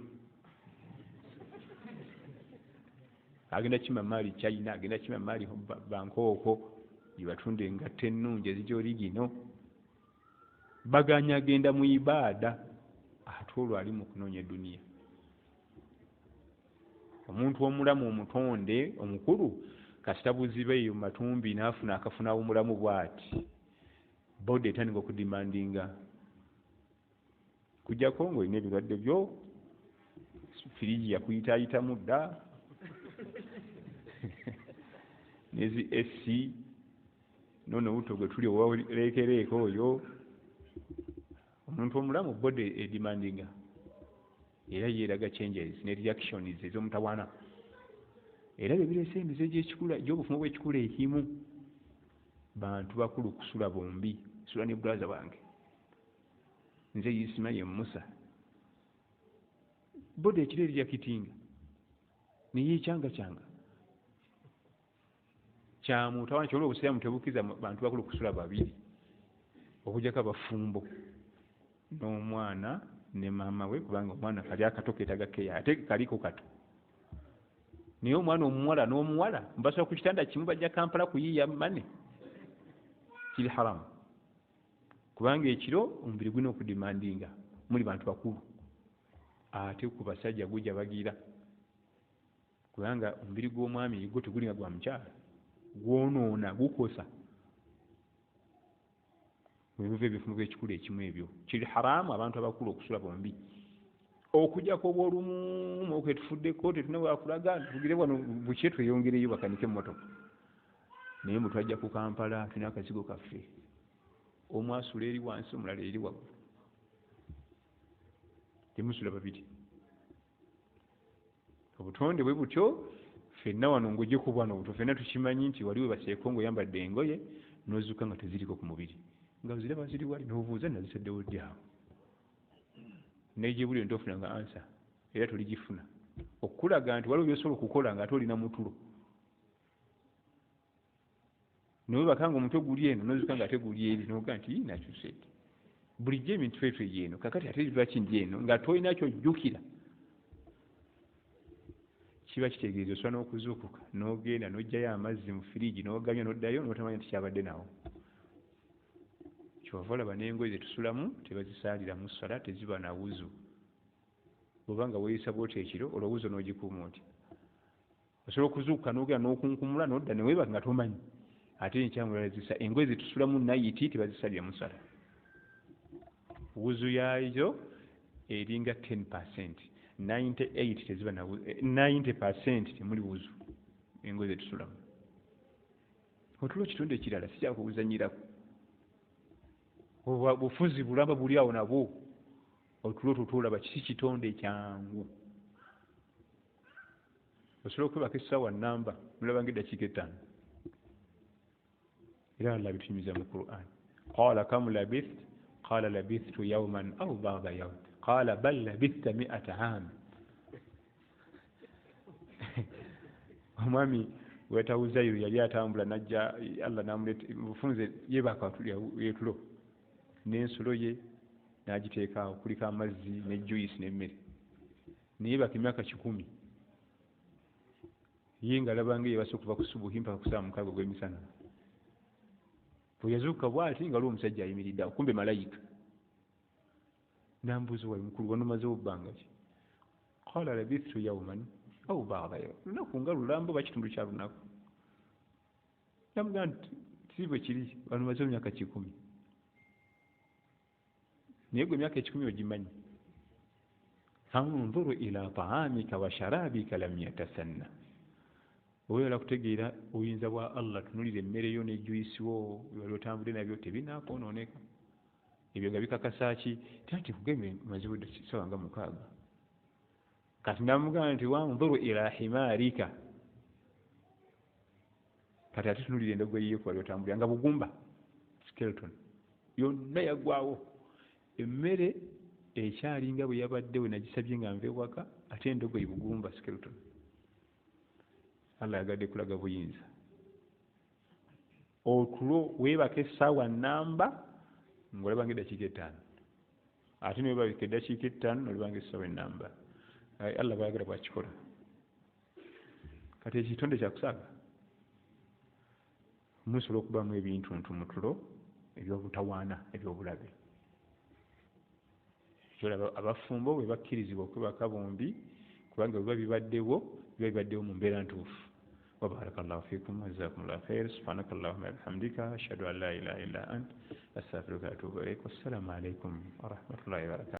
agenda kima maali China agenda kima maali Bangkok yibatunda engatte ennungi ezijja origino baganya agenda mu ibaada ate olwo ali mu kunoonya duniya. Omuntu omulamu omutonde omukulu kasita buzibe eyo mu matumbi akafuna omulamu bw'ati bodi etandika okudimandinga kujjako ng'olina ebirwadde byo firiji yakuyitaayitamu dda nezi esi nono buto gwe tuli owaleekereeko oyo omuntu omulamu bodi edimandinga era yeeraga changes ne reactions ez'omutawaana era bye bireese emize gy'obufumu bw'ekikula ekimu bantu bakulu kusula bombi sula ne bulaza wange nze Ismail Musa bodi ekiro eriyakitinga neyekyanga kyamutawaana kyolwa obusiraamu tebukkiriza bantu bakulu kusula babiri okujjako abafumbo n'omwana ne maama we kubanga omwana kali akato keetaga keya ate kaliko kato naye omwana omuwala n'omuwala mbasobola ku kitanda kimu bajja Kampala kuyiiya mane kiri haramu kubanga ekiro omubiri gulina okudimandinga muli bantu bakulu ate ku basajja gujja bagira kubanga omubiri gw'omwami gwo tegulinga gwa mukyala gwonoona gukosa webiva ebifumu by'ekikulu ekimu ebyo kiri haramu abantu abakulu okusula bombi okujjako obwolumu okwetufuddeko tetuna bwakulaga tugire wano bukye tweyongereyo bakanike emmotoka naye mwe twajja ku Kampala tulina akazigo kaffe omu asula eri wansi omulala eri waggulu temusula babiri obutonde bwe butyo ffenna wano ng'ogikubwana obuto ffenna tukimanyi nti waliwo baseekongo oyambadde engoye n'ozuuka nga teziriko ku mubiri nga ziraba ziri wali n'obuuza nazisaddewo ddawo negibuli ntofunanga ansa era toligifuna okulaga nti waliwo byosobola okukola nga ate olina mutulo nawe bakanga omutwe guli eno nozuuka nga ate guli eri noga nti nakyuse bulijjo ebintu fetwe yeeno kakati ate lwaki ndi eno nga tolina kyojjukira kiba kitegeeza osobola n'okuzuukuka n'ogenda n'oggyayo amazzi mu firiji n'oganywa n'oddayo n'otamanya nti kyabadde nawo kyova olaba n'engoye zetusulamu tebazisaaliramu ssala teziba na wuzu bw'oba nga weeyisa bwoti ekiro olowuzo n'ogikuuma oti osobola okuzuukuka n'ogenda n'okunkumula n'odda neweebaka nga tomanyi ate enkyamulala zisa engoye zetusulamu nayiti tebazisaaliramu ssala wuzu yaayo eringa 10%. 98 teziba na 90% temuli wuzu engoye zetusulamu otulo kitonde ekirala sikyakubuzanyirako bufuzi bulamba buli awo nabwo otulo tutulaba kiki kitonde kyangu osobola okwebaka essaawa nnamba mulabanga eddakiika 5 era Allah bitunyumiza mu Qur'an qala kam labith qala labithtu yawman aw ba'da yawm qala bal labithta 100 aam omwami wetawuzairu yali atambula najja Allah namuleta bufunze yebaka yetulo n'ensolo ye n'agiteekaawo kuliko amazzi ne juice n'emmere neyebaka emyaka 10 ye nga alabanga yebase okuva ku subuhi mpaka ku saa 6 gw'emisana bwe yazuuka bw'ati nga aliwo omusajja ayimiridde awo kumbe malayika nambuuza wali mukulu wano mazeewo bbanga ki qala labithtu yawman aw ba'da yawm lunaku nga lulambo oba kitundu kya lunaku namugamba nti si bwe kiri wano mazeewo emyaka 10 naye gwe emyaka 10 ogimanyi anzuru ila ta'amika wa sharabika lam yatasanna oyala kutegeera obuyinza bwa Allah tunulira emmere yo ne juice wo wali otambudde nabyo tebinaakonooneka ebyo nga bikakasa ki tati kugembe mazibu ddessaawa nga 6 kati namugamba nti wanzuru ila himarika kati ate tunulira endogoyi ye wali otambulira nga bugumba skeleton yonna yagwawo emmere ekyalinga bwe yabadde we nagisabye nga nva ewaka ate endogoyi bugumba skeleton. Allah yagadde kulaga buyinza. Otulo weebaka essaawa nnamba ng'olabanga eddakiika 5 ate ne weebaka eddakiika 5 n'olabanga essaawa ennamba. Allah bw'ayagala bw'akikola. Kati ekitonde kyakusaaga musobola okubaamu ebintu mu tulo eby'obutawaana eby'obulabe. Abafumbo bwe bakkirizibwa okwebaka bombi kubanga biba bibaddewo mu mbeera ntuufu. Wabarakallahu fiikum wa jazakumullahu khair. Subhanaka Allahumma wa bihamdika ashhadu an la ilaha illa anta astaghfiruka wa atubu ilaik. Wassalamu alaikum wa rahmatullahi wa barakatuh.